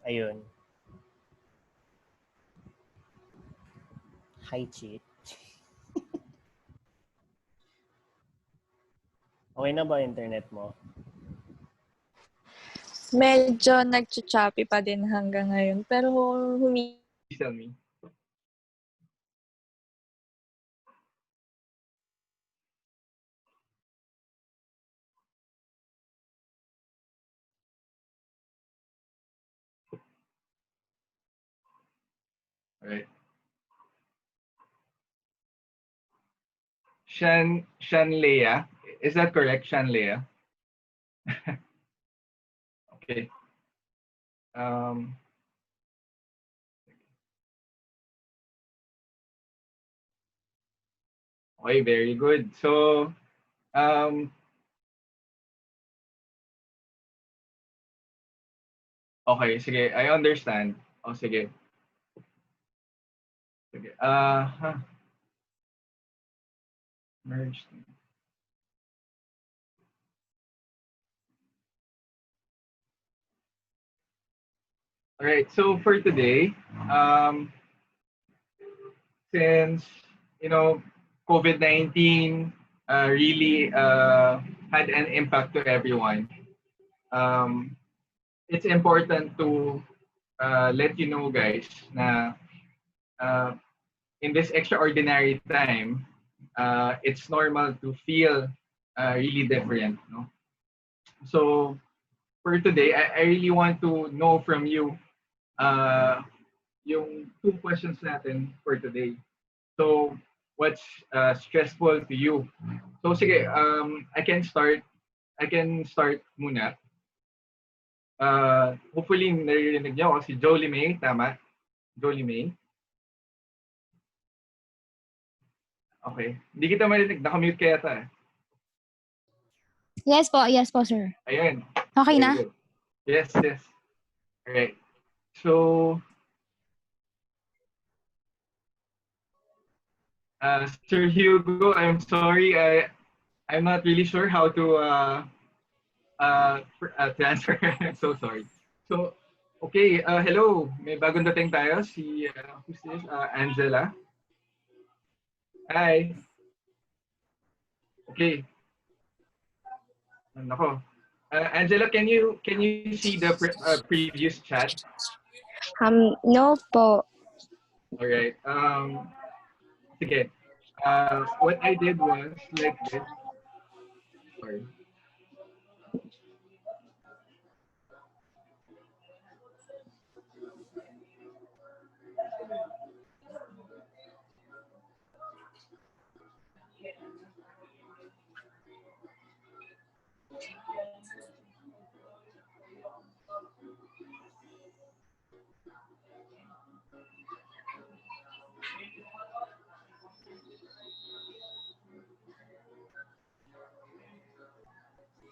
Ayun. Hi, Cheat. Okay na ba internet mo? Medyo nag-choppy pa din hanggang ngayon. Pero Tell me. All right. Shanleia. Is that correct, Shanleia? Okay. Okay, very good. So, okay, sige, I understand. Oh, sige. Sige. Merged. All right, so for today, since COVID-19 really had an impact to everyone, it's important to let you know, guys, na in this extraordinary time, it's normal to feel really different. No? So for today, I really want to know from you yung two questions natin for today. So what's stressful to you? So sige, I can start muna. Hopefully naririnig niyo ako si Jolie May, tama? Jolie May. Okay. Hindi kita marinig, naka-mute kaya ta. Yes po, sir. Ayun. Okay Very na? good. Yes. All right. So Sir Hugo, I'm sorry. I'm not really sure how to transfer. I'm so sorry. So, okay. Hello. May bagong dating tayo. Who's this? Angela. Hi. Okay. Nako. Angela, can you see the previous chat? No po. All right. Sige. What I did was like this. Sorry.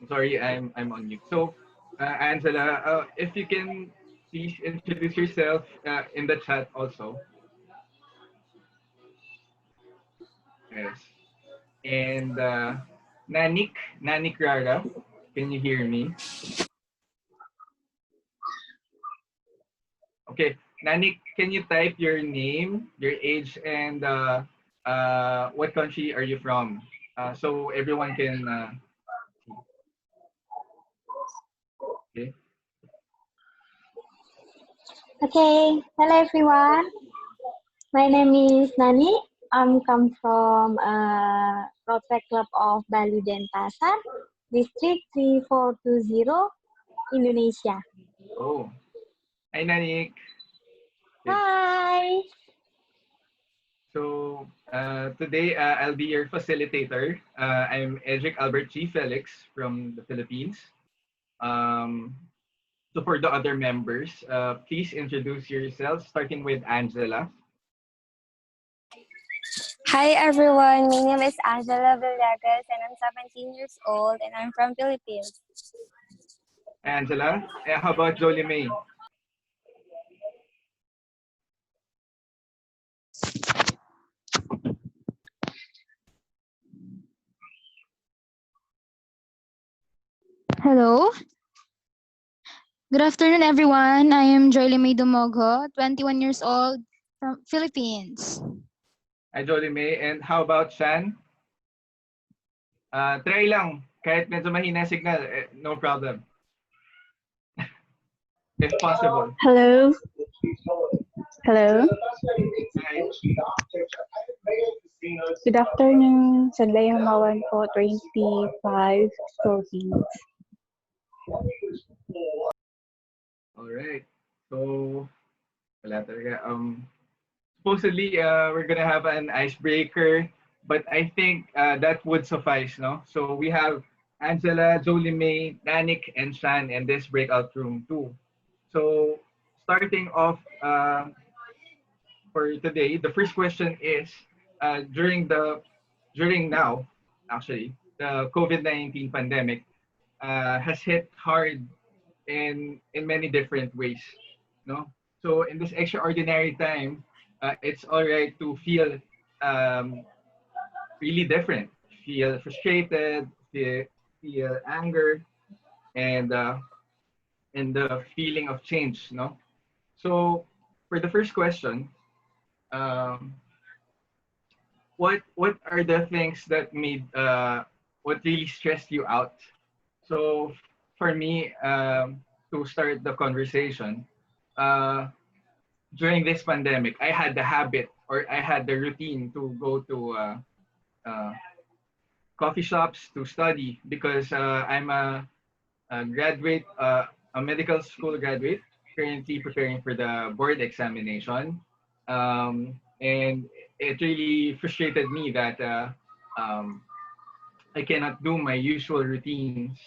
Sorry, I'm on mute. So, Angela, if you can please introduce yourself in the chat also. Yes. And Nanik Rara, can you hear me? Okay, Nanik, can you type your name, your age, and what country are you from? So everyone can see. Okay. Okay, hello everyone. My name is Nani. I'm come from Rotary Club of Bali Denpasar, District 3420, Indonesia. Oh, hi Nanik. Okay. Hi. So today I'll be your facilitator. I'm Edric Albert G. Felix from the Philippines. Um, so for the other members, please introduce yourselves, starting with Angela. Hi everyone, my name is Angela Villegas and I'm 17 years old and I'm from Philippines. Angela, how about Jolie May? Hello. Good afternoon, everyone. I am Joyly May Dumogo, 21 years old from Philippines. Hi Jolie May, and how about Shan? Try lang, kahit medyo mahina signal, no problem. If possible. Hello. Hello. Hi. Good afternoon. Sanday Hamawan po, 25, Philippines. All right. So, wala talaga. Supposedly, we're gonna have an icebreaker, but I think that would suffice, no? So we have Angela, Jolie May, Danik, and Shan in this breakout room too. So starting off for today, the first question is during now, actually, the COVID-19 pandemic has hit hard in many different ways, no? So in this extraordinary time, it's all right to feel um, really different, feel frustrated, feel anger, and the feeling of change, no? So for the first question, um, what are the things that made what really stressed you out? So for me, to start the conversation, uh, during this pandemic, I had the habit or I had the routine to go to uh, coffee shops to study because I'm a graduate, a medical school graduate, currently preparing for the board examination. And it really frustrated me that I cannot do my usual routines.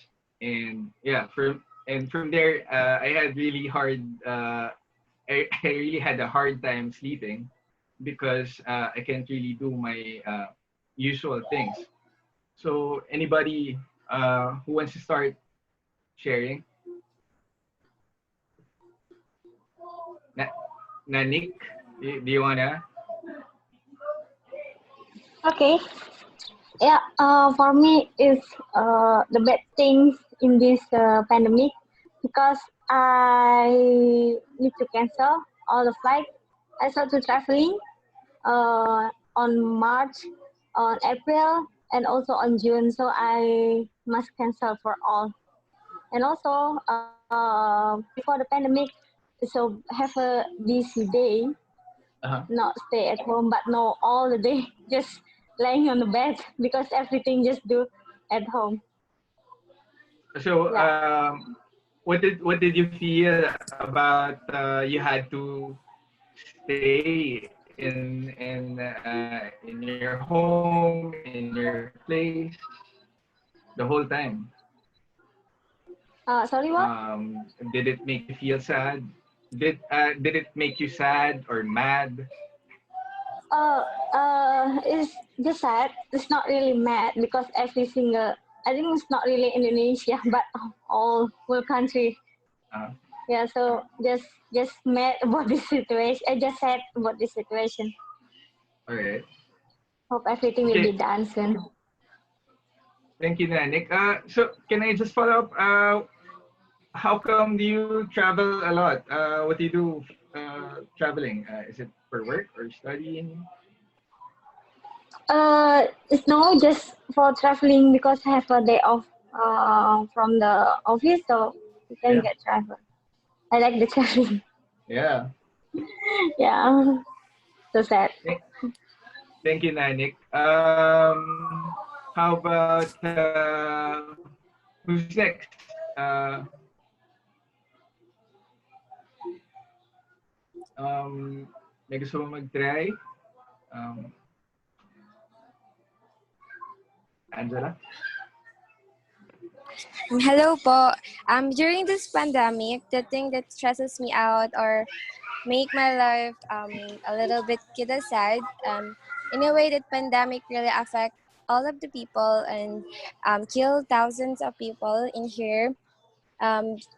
And yeah, from there, I had really hard. I really had a hard time sleeping because I can't really do my usual things. So anybody who wants to start sharing? Na- Nanik, do you wanna? Okay. Yeah. For me, it's the bad things in this pandemic because I need to cancel all the flight. I started traveling on March, on April, and also on June. So I must cancel for all. And also before the pandemic, so have a busy day, Uh-huh. not stay at home, but no all the day just laying on the bed because everything just do at home. So Yeah. what did you feel about you had to stay in your home, in your place, the whole time? Sorry, what? Did it make you feel sad? Did it make you sad or mad? It's just sad. It's not really mad because every single, I think it's not really Indonesia, but all whole country. Uh, Yeah, so just mad about this situation. I just sad about this situation. all right. Hope everything will be Okay. done soon. Thank you, Nanik. So can I just follow up? How come do you travel a lot? What do you do traveling? Is it for work or studying? It's no just for traveling because I have a day off from the office, so you can Yeah. get travel. I like the traveling. Yeah. Yeah, so sad. Thank, thank you, Nanik. How about who's next? May gusto mo mag-try? Um, Angela? Hello po. During this pandemic, the thing that stresses me out or make my life a little bit kind of sad, in a way that pandemic really affect all of the people and kill thousands of people in here.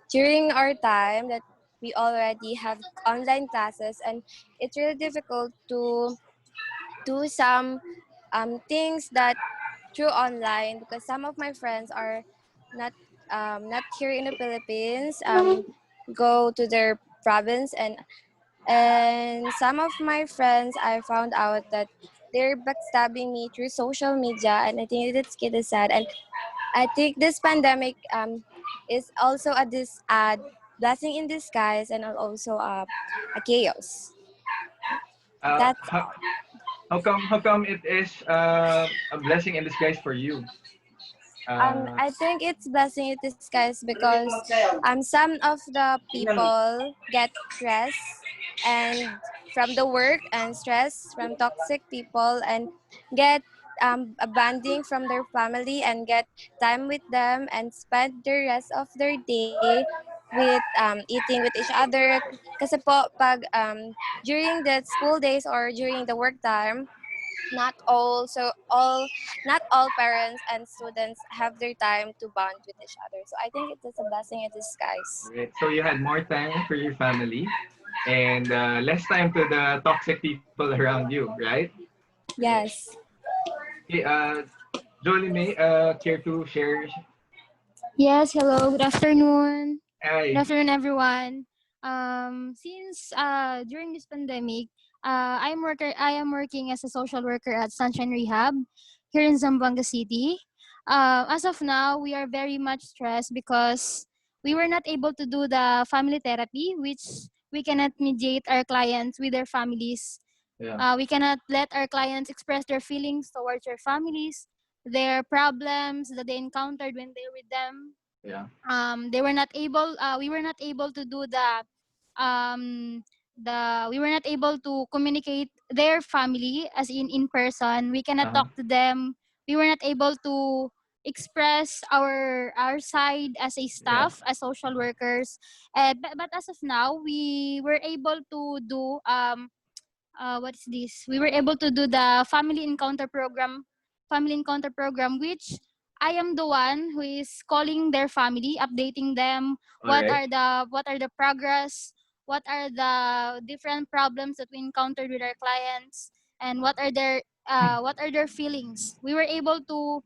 During our time that we already have online classes, and it's really difficult to do some things that through online because some of my friends are not not here in the Philippines, go to their province, and some of my friends I found out that they're backstabbing me through social media, and I think that's kind of sad. And I think this pandemic is also a blessing in disguise and also a chaos. Uh, That's how, all. how come it is a blessing in disguise for you? I think it's blessing in disguise because some of the people get stress and from the work and stress from toxic people and get abandoned from their family and get time with them and spend the rest of their day with eating with each other. Kasi po pag during the school days or during the work time, not all so all not all parents and students have their time to bond with each other, so I think it is a blessing in disguise. Right. So you had more time for your family and less time to the toxic people around you, right? Yes. Okay, Jolie May, care to share? Yes, hello. Good afternoon. Good Hi. afternoon, everyone. Since during this pandemic, I am working as a social worker at Sunshine Rehab here in Zamboanga City. As of now, we are very much stressed because we were not able to do the family therapy, which we cannot mediate our clients with their families. Yeah. We cannot let our clients express their feelings towards their families, their problems that they encountered when they're with them. Yeah. They were not able. We were not able to do um, we were not able to communicate their family as in person. We cannot Uh-huh. talk to them. We were not able to express our side as a Yeah. staff, as social workers. But as of now, we were able to do what is this? We were able to do the family encounter program, which I am the one who is calling their family, updating them All right. what are the progress, what are the different problems that we encountered with our clients, and what are their feelings. We were able to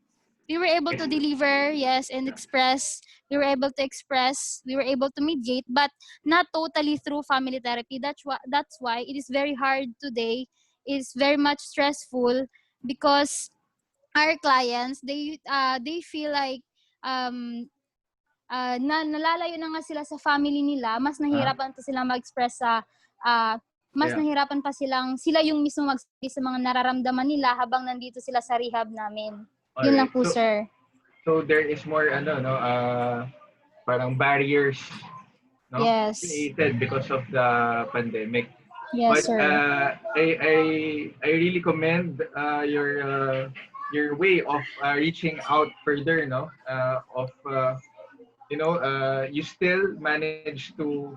deliver, yes, and express. We were able to mediate, but not totally through family therapy. That's why it is very hard today. It's very much stressful because our clients, they feel like um nalalayo na nga sila sa family nila, mas Uh, nahirapan pa silang mag-express mas yeah. nahirapan pa sila yung mismo magsabi sa mga nararamdaman nila habang nandito sila sa rehab namin. All Yun lang right. po, sir. So there is more ano no parang barriers no Yes. created because of the pandemic. Yes, But sir. I really commend your way of reaching out further, no? Of you still manage to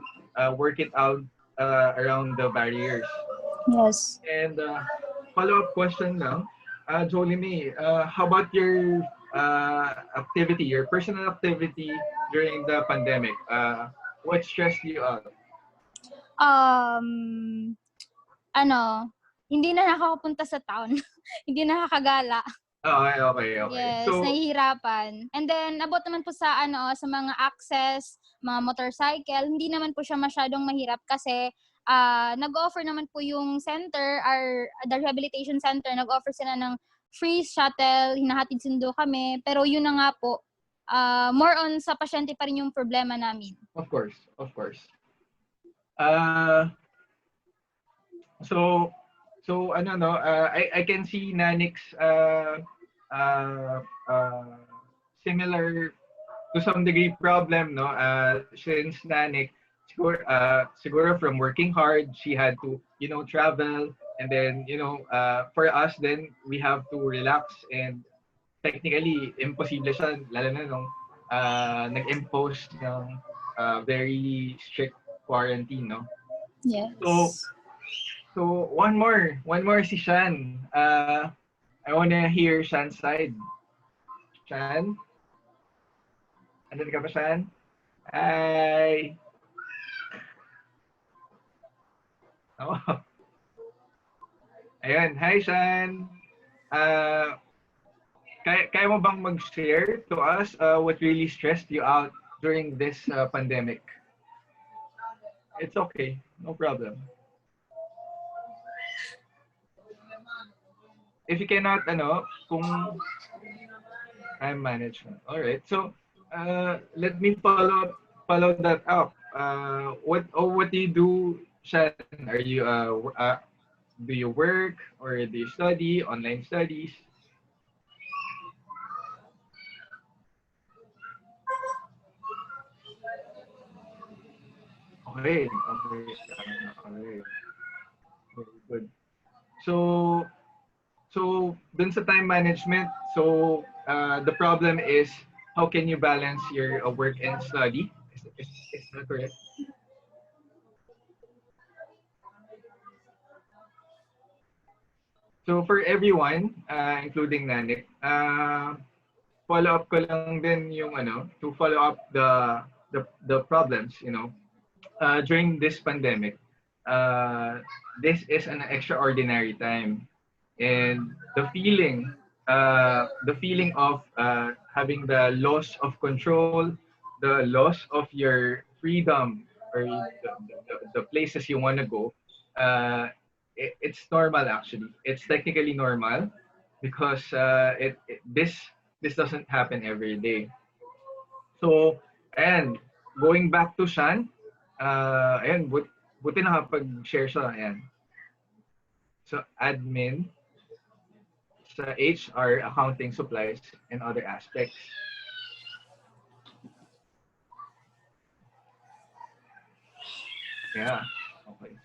work it out around the barriers. Yes. And follow-up question now, Jolene, how about your activity, your personal activity during the pandemic? What stressed you out? Um, ano, hindi na nakakapunta sa town. Hindi nakakagala. Oh, okay, okay, okay. Yes, So, nahihirapan. And then, about naman po sa mga access, mga motorcycle, hindi naman po siya masyadong mahirap kasi nag-offer naman po yung center, the rehabilitation center, nag-offer sila ng free shuttle, hinahatid sundo kami. Pero yun na nga po, more on sa pasyente pa rin yung problema namin. Of course, of course. Uh, so ano no, I can see Nanik's uh, uh, similar to some degree problem, no? Since Nanik, siguro from working hard, she had to, travel, and then, for us, then we have to relax, and technically, imposible siya, lalo na nung nag-impose ng very strict quarantine, no? Yes. So one more si Shan. I wanna hear Shan's side. Shan? Andun ka ba, Shan? Hi! Oh. Ayan, hi Shan! Kaya mo bang mag-share to us what really stressed you out during this pandemic? It's okay, no problem. If you cannot, kung time management. All right. So, let me follow that up. What do you do, Shan? Are you do you work or do you study online studies? Okay. Okay. Very good. So, dun sa time management, the problem is how can you balance your work and study? Is that correct? So for everyone, including Nanik, follow up ko lang din yung to follow up the problems, during this pandemic. This is an extraordinary time, and the feeling of having the loss of control, the loss of your freedom, or the places you want to go, it's normal actually. It's technically normal because this doesn't happen every day. So, and going back to Shan, ayan, buti nakapag-share siya, ayan. So, admin, sa HR, accounting, supplies, and other aspects. Yeah, okay.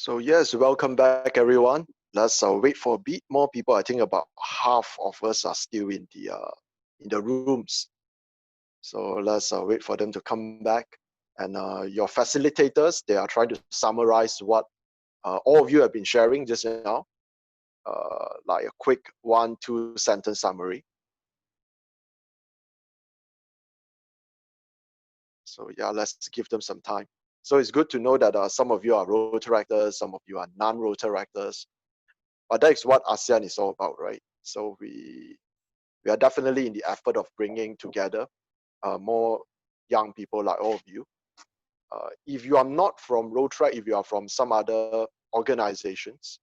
So yes, welcome back everyone. Let's wait for a bit more people. I think about half of us are still in the rooms. So let's wait for them to come back. And your facilitators, they are trying to summarize what all of you have been sharing just now, like a quick 1-2 sentence summary. So yeah, let's give them some time. So it's good to know that some of you are Rotaractors, some of you are non-Rotaractors. But that is what ASEAN is all about, right? So we are definitely in the effort of bringing together more young people like all of you. If you are not from Rotaract, if you are from some other organizations,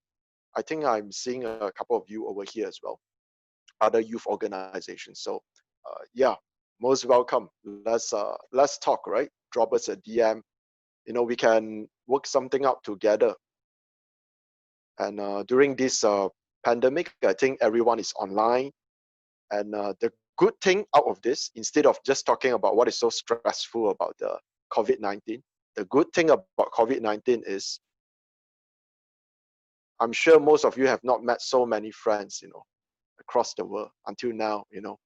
I think I'm seeing a couple of you over here as well, other youth organizations. So yeah, most welcome. Let's talk, right? Drop us a DM. You know, we can work something out together. And during this pandemic, I think everyone is online. And the good thing out of this, instead of just talking about what is so stressful about the COVID-19, the good thing about COVID-19 is I'm sure most of you have not met so many friends, you know, across the world until now, you know.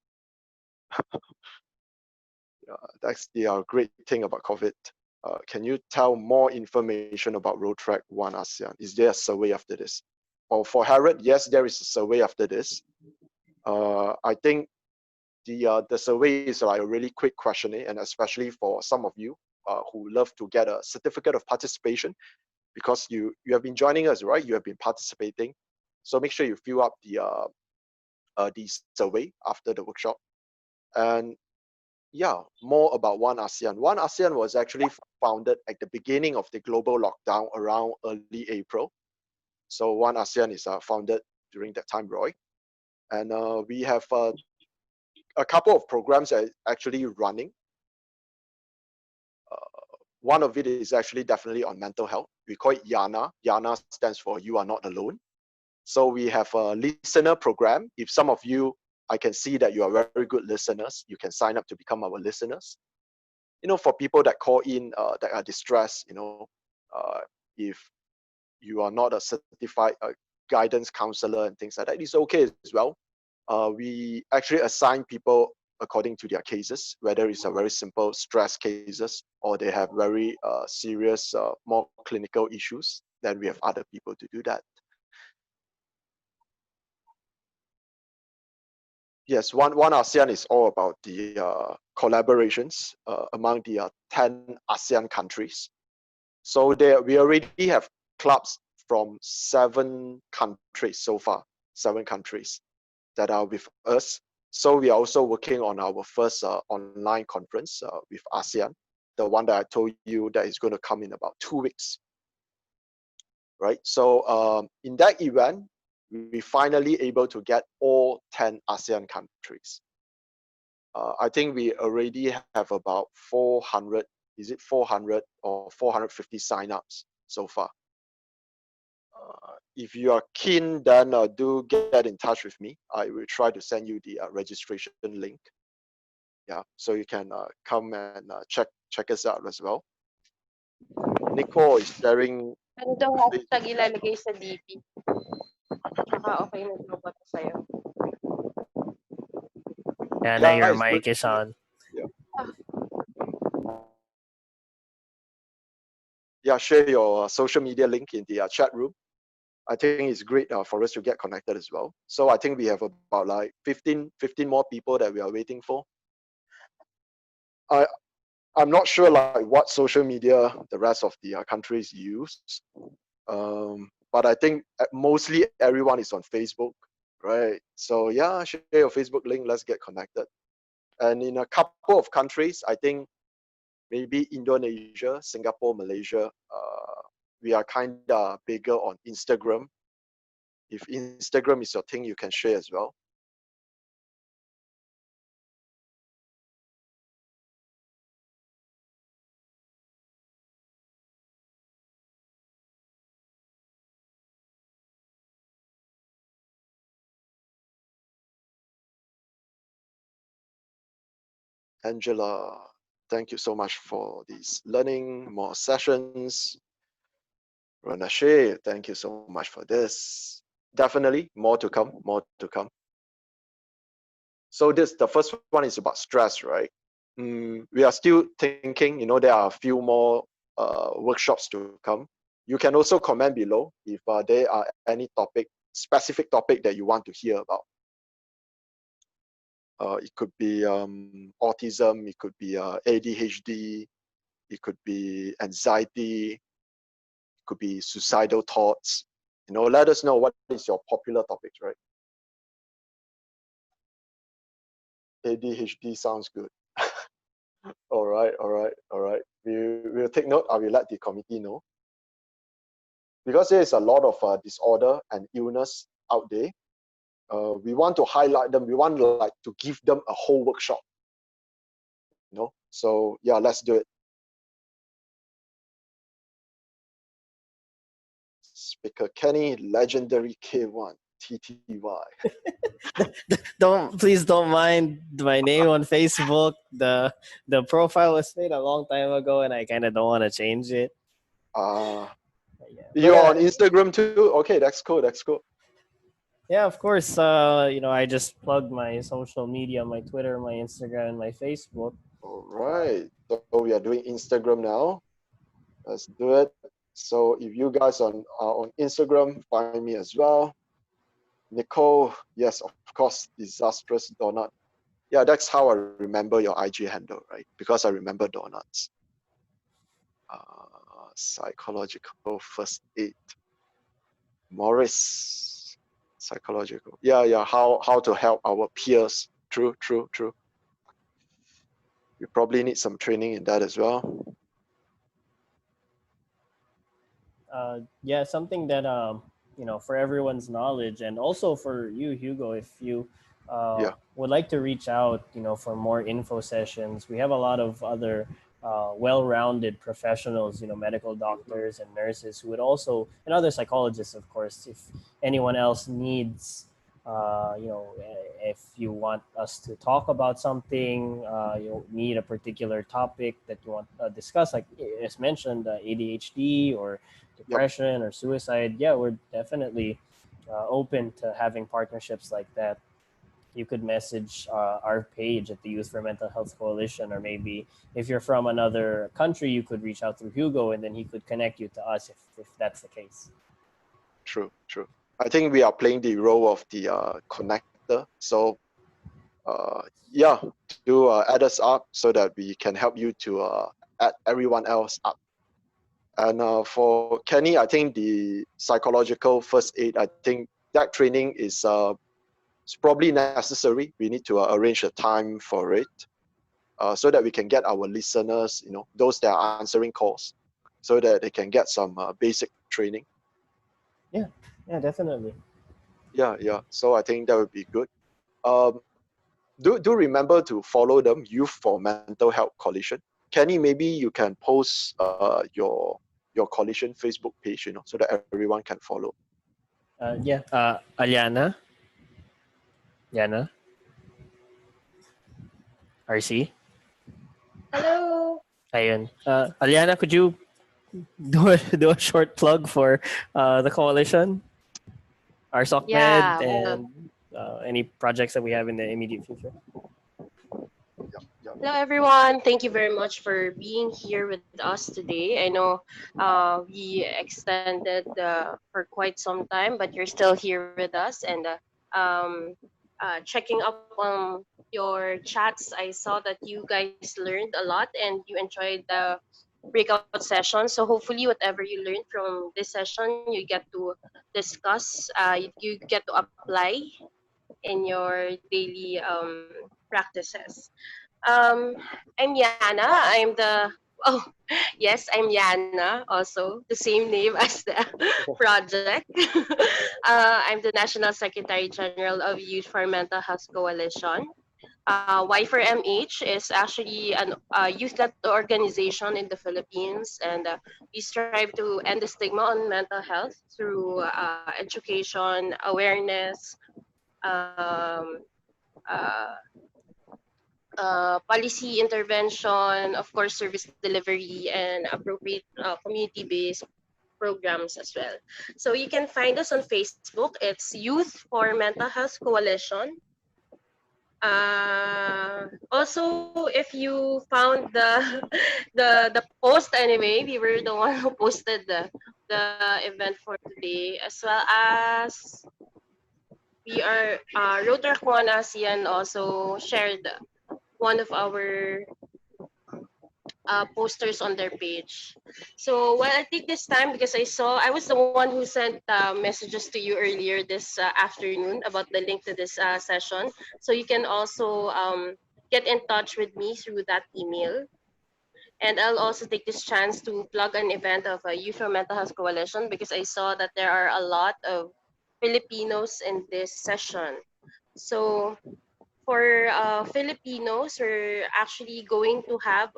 That's the great thing about COVID. Can you tell more information about Road Track 1 ASEAN? Is there a survey after this? Well, for Harriet, yes, there is a survey after this. I think the survey is like a really quick questionnaire, and especially for some of you who love to get a certificate of participation, because you have been joining us, right? You have been participating. So make sure you fill up the survey after the workshop. And yeah, more about One ASEAN. One ASEAN was actually founded at the beginning of the global lockdown around early April. So One ASEAN is founded during that time, Roy. And we have a couple of programs that are actually running. One of it is actually definitely on mental health. We call it YANA. YANA stands for You Are Not Alone. So we have a listener program. If some of you, I can see that you are very good listeners, you can sign up to become our listeners. For people that call in that are distressed, if you are not a certified guidance counselor and things like that, it's okay as well. We actually assign people according to their cases, whether it's a very simple stress cases or they have very serious, more clinical issues. Then we have other people to do that. Yes, one ASEAN is all about the collaborations among the 10 ASEAN countries. So we already have clubs from 7 countries so far, 7 countries that are with us. So we are also working on our first online conference with ASEAN, the one that I told you that is going to come in about 2 weeks. Right. So in that event, we finally able to get all 10 ASEAN countries. I think we already have about 400, is it 400 or 450 signups so far. If you are keen, then do get in touch with me. I will try to send you the registration link. Yeah, so you can come and check us out as well. Nicole is sharing. Ano daw hashtag ilalagay sa DP? Tsaka okay na daw ba to sa'yo? Yana, your it's good. mic is on. Yeah. Yeah, share your social media link in the chat room. I think it's great for us to get connected as well. So I think we have about like 15 more people that we are waiting for. I'm not sure like what social media the rest of the countries use, but I think mostly everyone is on Facebook, right? So yeah, share your Facebook link. Let's get connected. And in a couple of countries, I think maybe Indonesia, Singapore, Malaysia, we are kind of bigger on Instagram. If Instagram is your thing, you can share as well. Angela, thank you so much for these learning, more sessions. Renashe, thank you so much for this. Definitely more to come, more to come. So the first one is about stress, right? We are still thinking, there are a few more workshops to come. You can also comment below if there are any specific topic that you want to hear about. It could be autism, it could be ADHD, it could be anxiety, it could be suicidal thoughts. Let us know what is your popular topics, right? ADHD sounds good. All right. We'll take note. I will let the committee know. Because there is a lot of disorder and illness out there. We want to highlight them. We want to give them a whole workshop. So yeah, let's do it. Speaker Kenny, legendary K1 TTY. Please don't mind my name on Facebook. The profile was made a long time ago, and I kind of don't want to change it. You're on Instagram too? Okay, that's cool. Yeah, of course. I just plugged my social media, my Twitter, my Instagram, and my Facebook. All right. So we are doing Instagram now. Let's do it. So if you guys are on Instagram, find me as well. Nicole, yes, of course, disastrous donut. Yeah, that's how I remember your IG handle, right? Because I remember donuts. Psychological first aid. Morris, psychological. Yeah. How to help our peers. True. We probably need some training in that as well. Yeah, something that for everyone's knowledge, and also for you, Hugo, if you Yeah. would like to reach out, for more info sessions. We have a lot of other well-rounded professionals, medical doctors and nurses who would also, and other psychologists, of course, if anyone else needs, if you want us to talk about something, you need a particular topic that you want to discuss, like as mentioned, ADHD or Yep. depression or suicide. Yeah, we're definitely open to having partnerships like that. You could message our page at the Youth for Mental Health Coalition, or maybe if you're from another country, you could reach out through Hugo, and then he could connect you to us if that's the case. True. True. I think we are playing the role of the connector. So yeah, do add us up so that we can help you to add everyone else up. And for Kenny, I think the psychological first aid, I think that training is it's probably necessary. We need to arrange a time for it so that we can get our listeners, those that are answering calls, so that they can get some basic training. Yeah, definitely. Yeah. So I think that would be good. Um, do remember to follow them, Youth for Mental Health Coalition. Kenny, maybe you can post your coalition Facebook page, so that everyone can follow. Aliana, Yana, RC. Hello. Ayun. Aliana, could you do a short plug for the coalition, our SOCMED, Yeah, well, and any projects that we have in the immediate future? Yep. hello everyone. Thank you very much for being here with us today. I know we extended for quite some time, but you're still here with us and um, checking up on your chats. I saw that you guys learned a lot and you enjoyed the breakout session. So hopefully, whatever you learned from this session, you get to discuss. You get to apply in your daily practices. Um, I'm Yana. I'm the oh yes, I'm Yana. Also, the same name as the project. I'm the National Secretary General of Youth for Mental Health Coalition. Y for MH is actually an youth-led organization in the Philippines, and we strive to end the stigma on mental health through education, awareness, um, uh, policy intervention, of course, service delivery, and appropriate community-based programs as well. So you can find us on Facebook. It's Youth for Mental Health Coalition. Also, if you found the the post anyway, we were the one who posted the event for today, as well as we are Rotary Juan ASEAN also shared one of our posters on their page. So well, I take this time because I was the one who sent messages to you earlier this afternoon about the link to this session. So you can also get in touch with me through that email. And I'll also take this chance to plug an event of a Youth for Mental Health Coalition because I saw that there are a lot of Filipinos in this session. So for Filipinos, we're actually going to have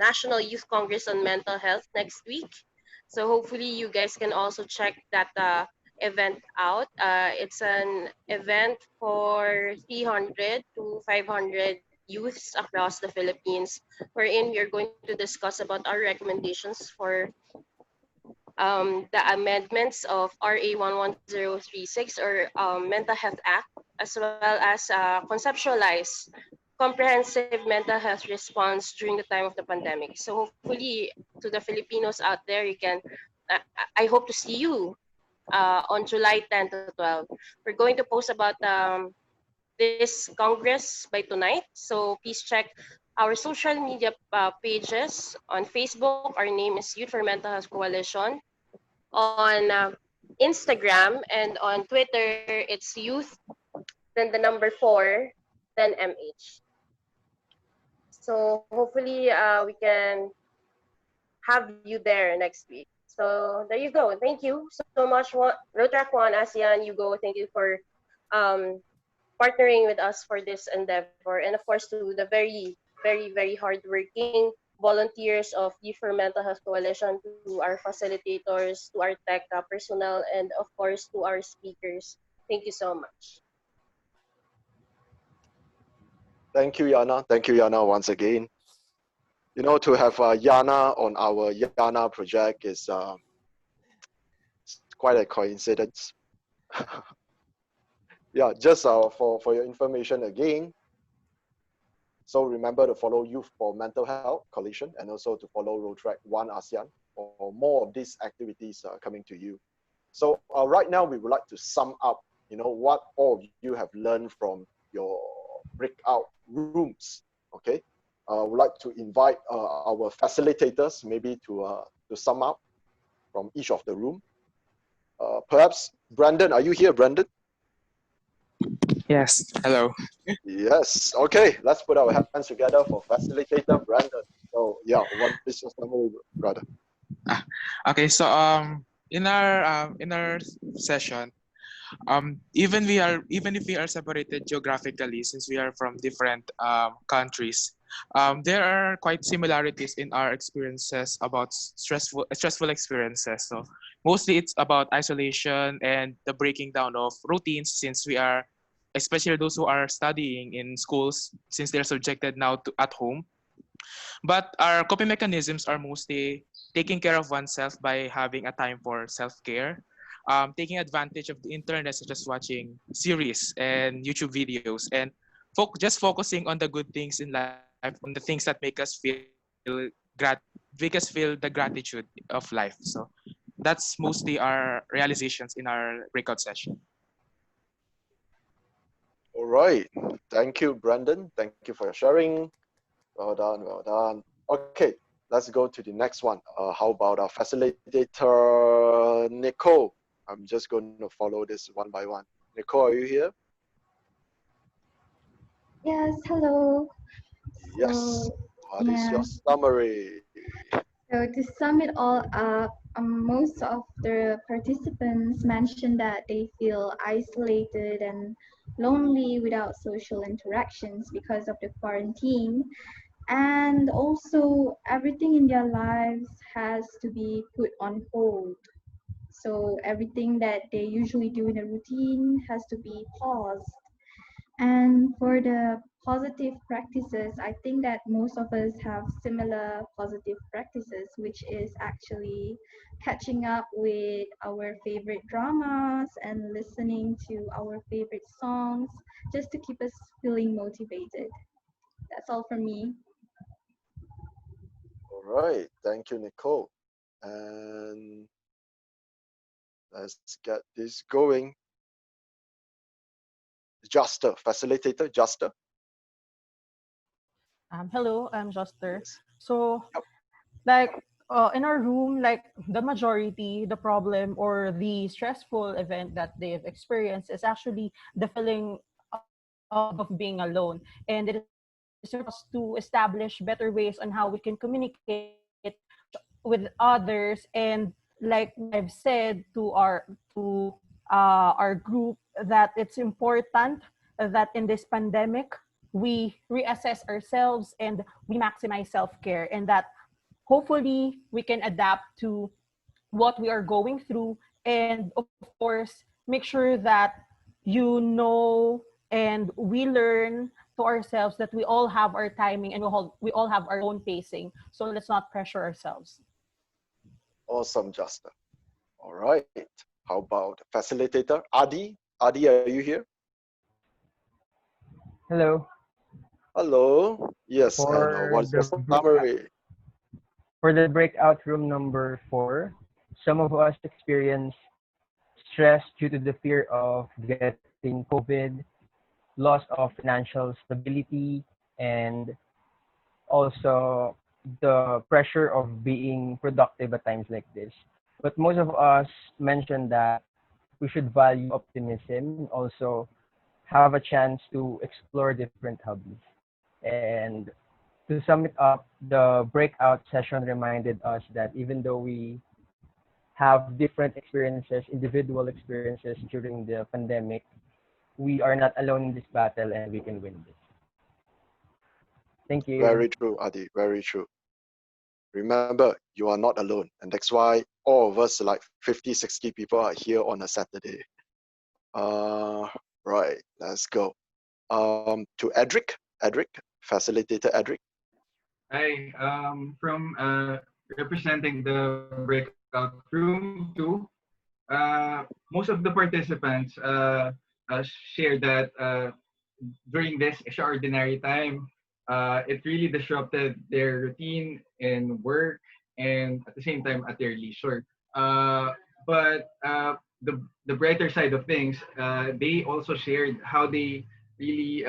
National Youth Congress on Mental Health next week. So hopefully you guys can also check that event out. It's an event for 300 to 500 youths across the Philippines, wherein we are going to discuss about our recommendations for the amendments of RA 11036 or Mental Health Act, as well as conceptualize comprehensive mental health response during the time of the pandemic. So hopefully, to the Filipinos out there, you can. Uh, I hope to see you on July 10 to 12. We're going to post about this Congress by tonight. So please check our social media pages. On Facebook, our name is Youth for Mental Health Coalition. On Instagram and on Twitter, it's youth, then the number 4, then MH. So hopefully we can have you there next week. So there you go. Thank you so much, Rotrack One, ASEAN, Hugo. Thank you for um, partnering with us for this endeavor, and of course to the very hardworking volunteers of Youth for Mental Health Coalition, to our facilitators, to our tech personnel, and of course to our speakers. Thank you so much. Thank you, Yana. Thank you, Yana, once again. You know, to have Yana on our YANA project is quite a coincidence. Yeah, just for your information again. So remember to follow Youth for Mental Health Coalition and also to follow Road One ASEAN for more of these activities coming to you. So right now we would like to sum up, you know, what all of you have learned from your breakout rooms. Okay, would like to invite our facilitators maybe to sum up from each of the room. Perhaps Brandon, are you here, Brandon? Yes, hello. Yes. Okay, let's put our hands together for facilitator Brandon. So yeah, what is your summary, brother? Okay, so in our session, even if we are separated geographically, since we are from different countries, there are quite similarities in our experiences about stressful experiences. So mostly it's about isolation and the breaking down of routines, since we are, especially those who are studying in schools, since they're subjected now to at home. But our coping mechanisms are mostly taking care of oneself by having a time for self-care, taking advantage of the internet, such as watching series and YouTube videos, and just focusing on the good things in life, on the things that make us feel the gratitude of life. So that's mostly our realizations in our breakout session. All right. Thank you, Brandon. Thank you for your sharing. Well done, well done. Okay, let's go to the next one. How about our facilitator, Nicole? I'm just going to follow this one by one. Nicole, are you here? Yes, hello. Yes. So, What is yeah, your summary? so to sum it all up, most of the participants mentioned that they feel isolated and lonely without social interactions because of the quarantine. And also, everything in their lives has to be put on hold. So, everything that they usually do in a routine has to be paused. And for the positive practices, I think that most of us have similar positive practices, which is actually catching up with our favorite dramas and listening to our favorite songs just to keep us feeling motivated. That's all from me. All right. Thank you, Nicole. And let's get this going. Juster, facilitator, Juster. Hello, I'm Joster. Yes. So, Yep. like, in our room, like the majority, the problem or the stressful event that they've experienced is actually the feeling of being alone. And it is important for us to establish better ways on how we can communicate with others. And like what I've said to our group, that it's important that in this pandemic we reassess ourselves and we maximize self-care, and that hopefully we can adapt to what we are going through, and of course make sure that and we learn to ourselves that we all have our timing and we all have our own pacing, so let's not pressure ourselves. Awesome, Juster. All right. How about facilitator, Adi? Adi, are you here? Hello. Hello. Yes. And For what's your the summary? breakout room number 4, some of us experience stress due to the fear of getting COVID, loss of financial stability, and also the pressure of being productive at times like this. But most of us mentioned that we should value optimism and also have a chance to explore different hobbies. And to sum it up, the breakout session reminded us that even though we have different experiences, individual experiences during the pandemic, we are not alone in this battle and we can win this. Thank you. Very true, Adi. Very true. Remember, you are not alone. And that's why all of us, like 50, 60 people, are here on a Saturday. Right, let's go. To Edric, facilitator Edric. Hi, from representing the breakout room too. Most of the participants shared that during this extraordinary time, it really disrupted their routine in work and at the same time at their leisure. But the brighter side of things, they also shared how they really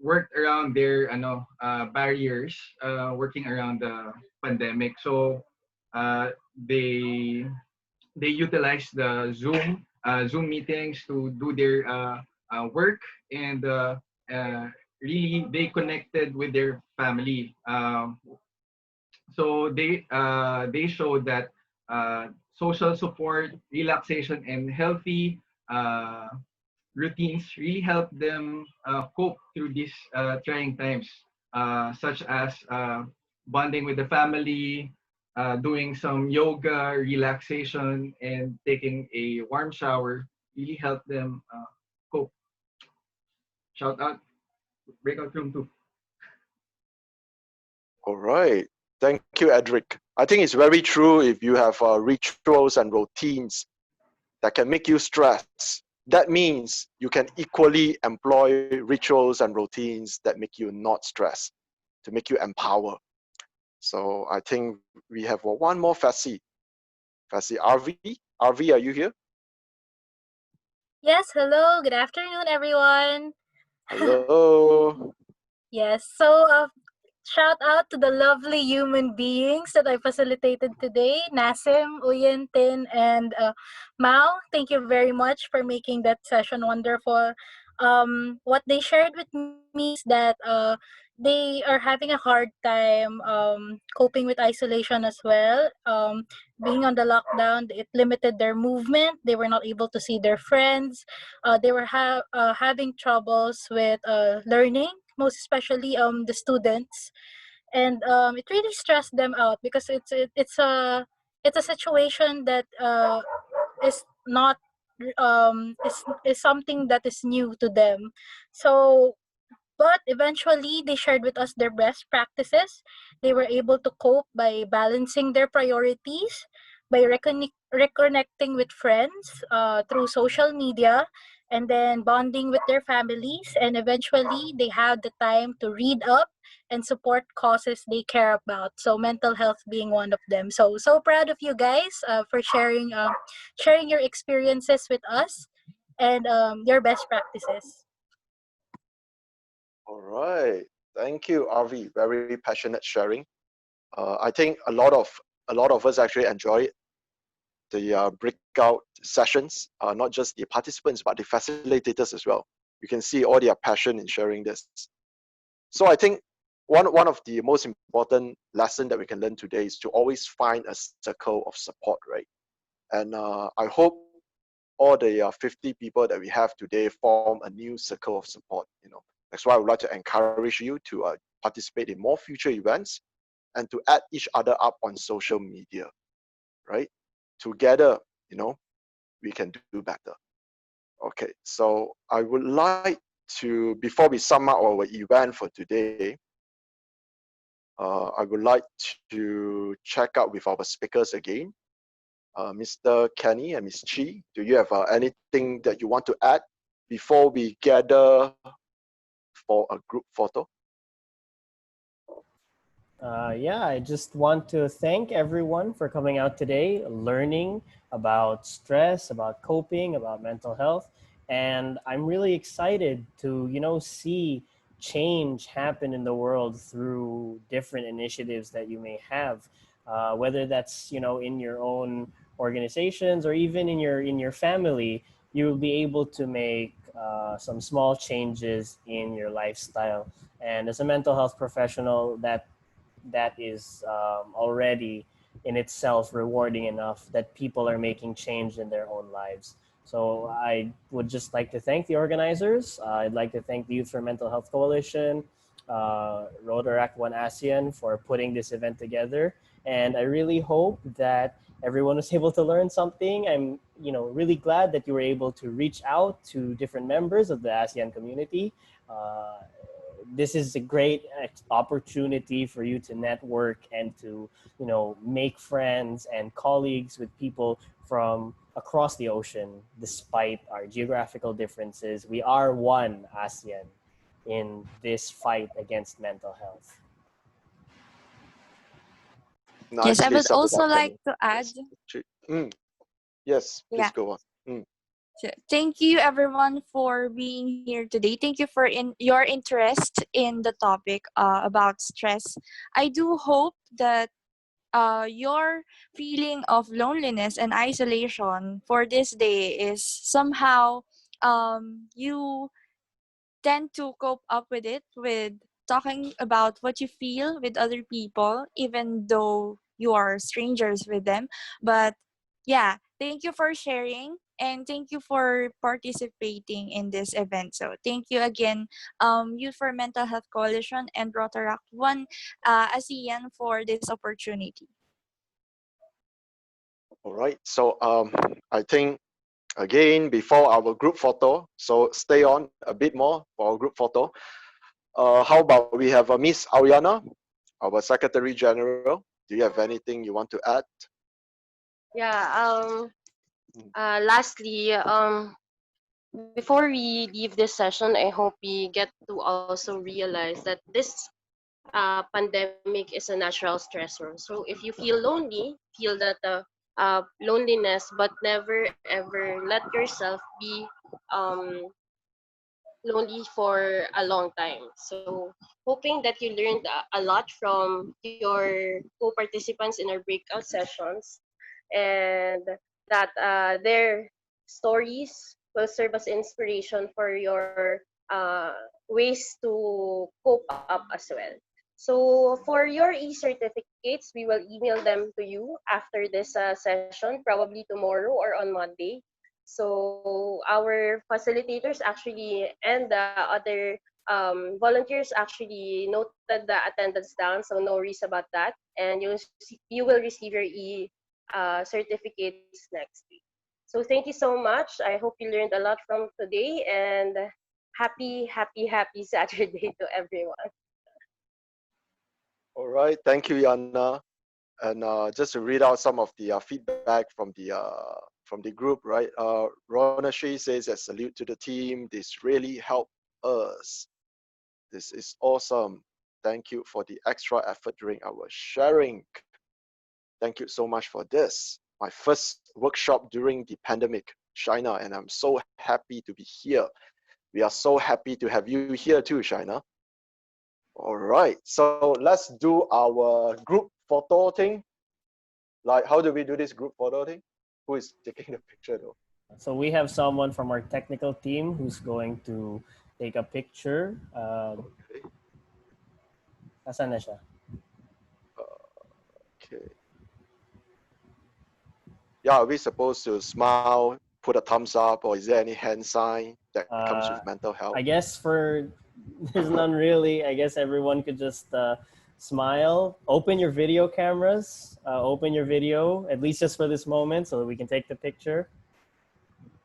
worked around their barriers, working around the pandemic. So uh, they they utilize the Zoom meetings to do their work, and really they connected with their family. So they showed that social support, relaxation, and healthy uh, routines really help them cope through these trying times, such as bonding with the family, doing some yoga, relaxation, and taking a warm shower really help them cope. Shout out, breakout room 2. All right. Thank you, Edric. I think it's very true if you have rituals and routines that can make you stress. That means you can equally employ rituals and routines that make you not stress, to make you empower. So I think we have one more Fassi. Fassi, RV. RV, are you here? Yes, hello. Good afternoon, everyone. Hello. Yes, so shout out to the lovely human beings that I facilitated today, Nasim, Uyen, Tin, and Mao. Thank you very much for making that session wonderful. What they shared with me is that they are having a hard time coping with isolation as well. Being on the lockdown, it limited their movement. They were not able to see their friends. They were having troubles with learning, most especially the students, and it really stressed them out because it's a situation that is not is something that is new to them. So but eventually, they shared with us their best practices. They were able to cope by balancing their priorities, by reconnecting with friends through social media, and then bonding with their families. And eventually, they had the time to read up and support causes they care about. So mental health being one of them. So proud of you guys for sharing your experiences with us and your best practices. All right. Thank you, RV. Very passionate sharing. I think a lot of us actually enjoy the breakout sessions, not just the participants, but the facilitators as well. You can see all their passion in sharing this. So I think one of the most important lesson that we can learn today is to always find a circle of support, right? And I hope all the 50 people that we have today form a new circle of support. That's why I would like to encourage you to participate in more future events and to add each other up on social media, right? Together, we can do better. Okay, so I would like to, before we sum up our event for today, I would like to check out with our speakers again. Mr. Kenny and Ms. Chi, do you have anything that you want to add before we gather for a group photo? Yeah, I just want to thank everyone for coming out today, learning about stress, about coping, about mental health. And I'm really excited to, see change happen in the world through different initiatives that you may have, whether that's, in your own organizations or even in your family. You will be able to make some small changes in your lifestyle. And as a mental health professional, that is already in itself rewarding enough that people are making change in their own lives. So I would just like to thank the organizers. I'd like to thank the Youth for Mental Health Coalition, Rotaract One ASEAN for putting this event together. And I really hope that everyone was able to learn something. I'm, really glad that you were able to reach out to different members of the ASEAN community. This is a great opportunity for you to network and to, make friends and colleagues with people from across the ocean. Despite our geographical differences, we are one ASEAN in this fight against mental health. Yes, I Nicely would summed also up, like Kenny. to add. Yes. Yes, please Yeah. go on. So thank you everyone for being here today. Thank you for your interest in the topic about stress. I do hope that your feeling of loneliness and isolation for this day is somehow you tend to cope up with it with talking about what you feel with other people, even though you are strangers with them. But yeah, thank you for sharing and thank you for participating in this event. So thank you again, Youth for Mental Health Coalition and Rotaract One ASEAN for this opportunity. All right. So I think again before our group photo. So stay on a bit more for our group photo. How about we have Miss Ariana, our Secretary General. Do you have anything you want to add? Yeah. Lastly, before we leave this session, I hope we get to also realize that this pandemic is a natural stressor. So if you feel lonely, feel that loneliness, but never ever let yourself be um, lonely for a long time. So hoping that you learned a lot from your co-participants in our breakout sessions, and that their stories will serve as inspiration for your ways to cope up as well. So for your e-certificates, we will email them to you after this session, probably tomorrow or on Monday. So our facilitators actually and the other volunteers actually noted the attendance down, so no worries about that. And you will receive your certificates next week. So thank you so much. I hope you learned a lot from today, and happy Saturday to everyone. All right. Thank you, Yana. And just to read out some of the feedback from the group, right? Rona Shi says a salute to the team. This really helped us. This is awesome. Thank you for the extra effort during our sharing. Thank you so much for this. My first workshop during the pandemic, China, and I'm so happy to be here. We are so happy to have you here too, China. All right, so let's do our group photo thing. Like, how do we do this group photo thing? Who is taking the picture though? So we have someone from our technical team who's going to take a picture. Okay. Asan na siya? Okay. Yeah, are we supposed to smile, put a thumbs up, or is there any hand sign that comes with mental health? I guess there's none really. I guess everyone could just smile. Open your video cameras. Open your video, at least just for this moment, so that we can take the picture.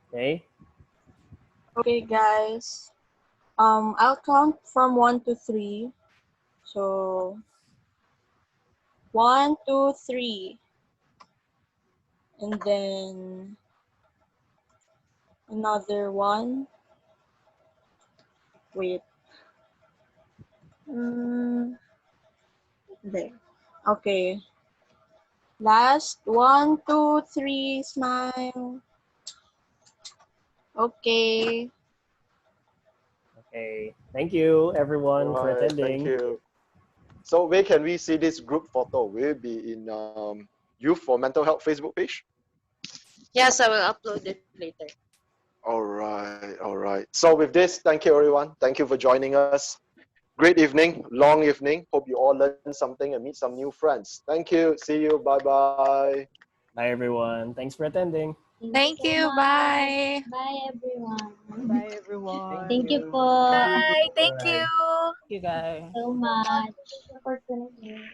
Okay. Okay, guys. I'll count from 1 to 3. So 1, 2, 3, and then another one. Wait. There. Okay. Last 1, 2, 3. Smile. Okay. Okay. Thank you, everyone, for Right, attending. thank you. So where can we see this group photo? Will it be in Youth for Mental Health Facebook page? Yes, I will upload it later. All right, all right. So with this, thank you everyone. Thank you for joining us. great evening, long evening. Hope you all learn something and meet some new friends. Thank you. See you. Bye bye. Bye, everyone. Thanks for attending. Thank so you. much. Bye. Bye, everyone. Bye, everyone. Thank you po. Bye. Thank you. Thank you, guys. So much. Opportunity.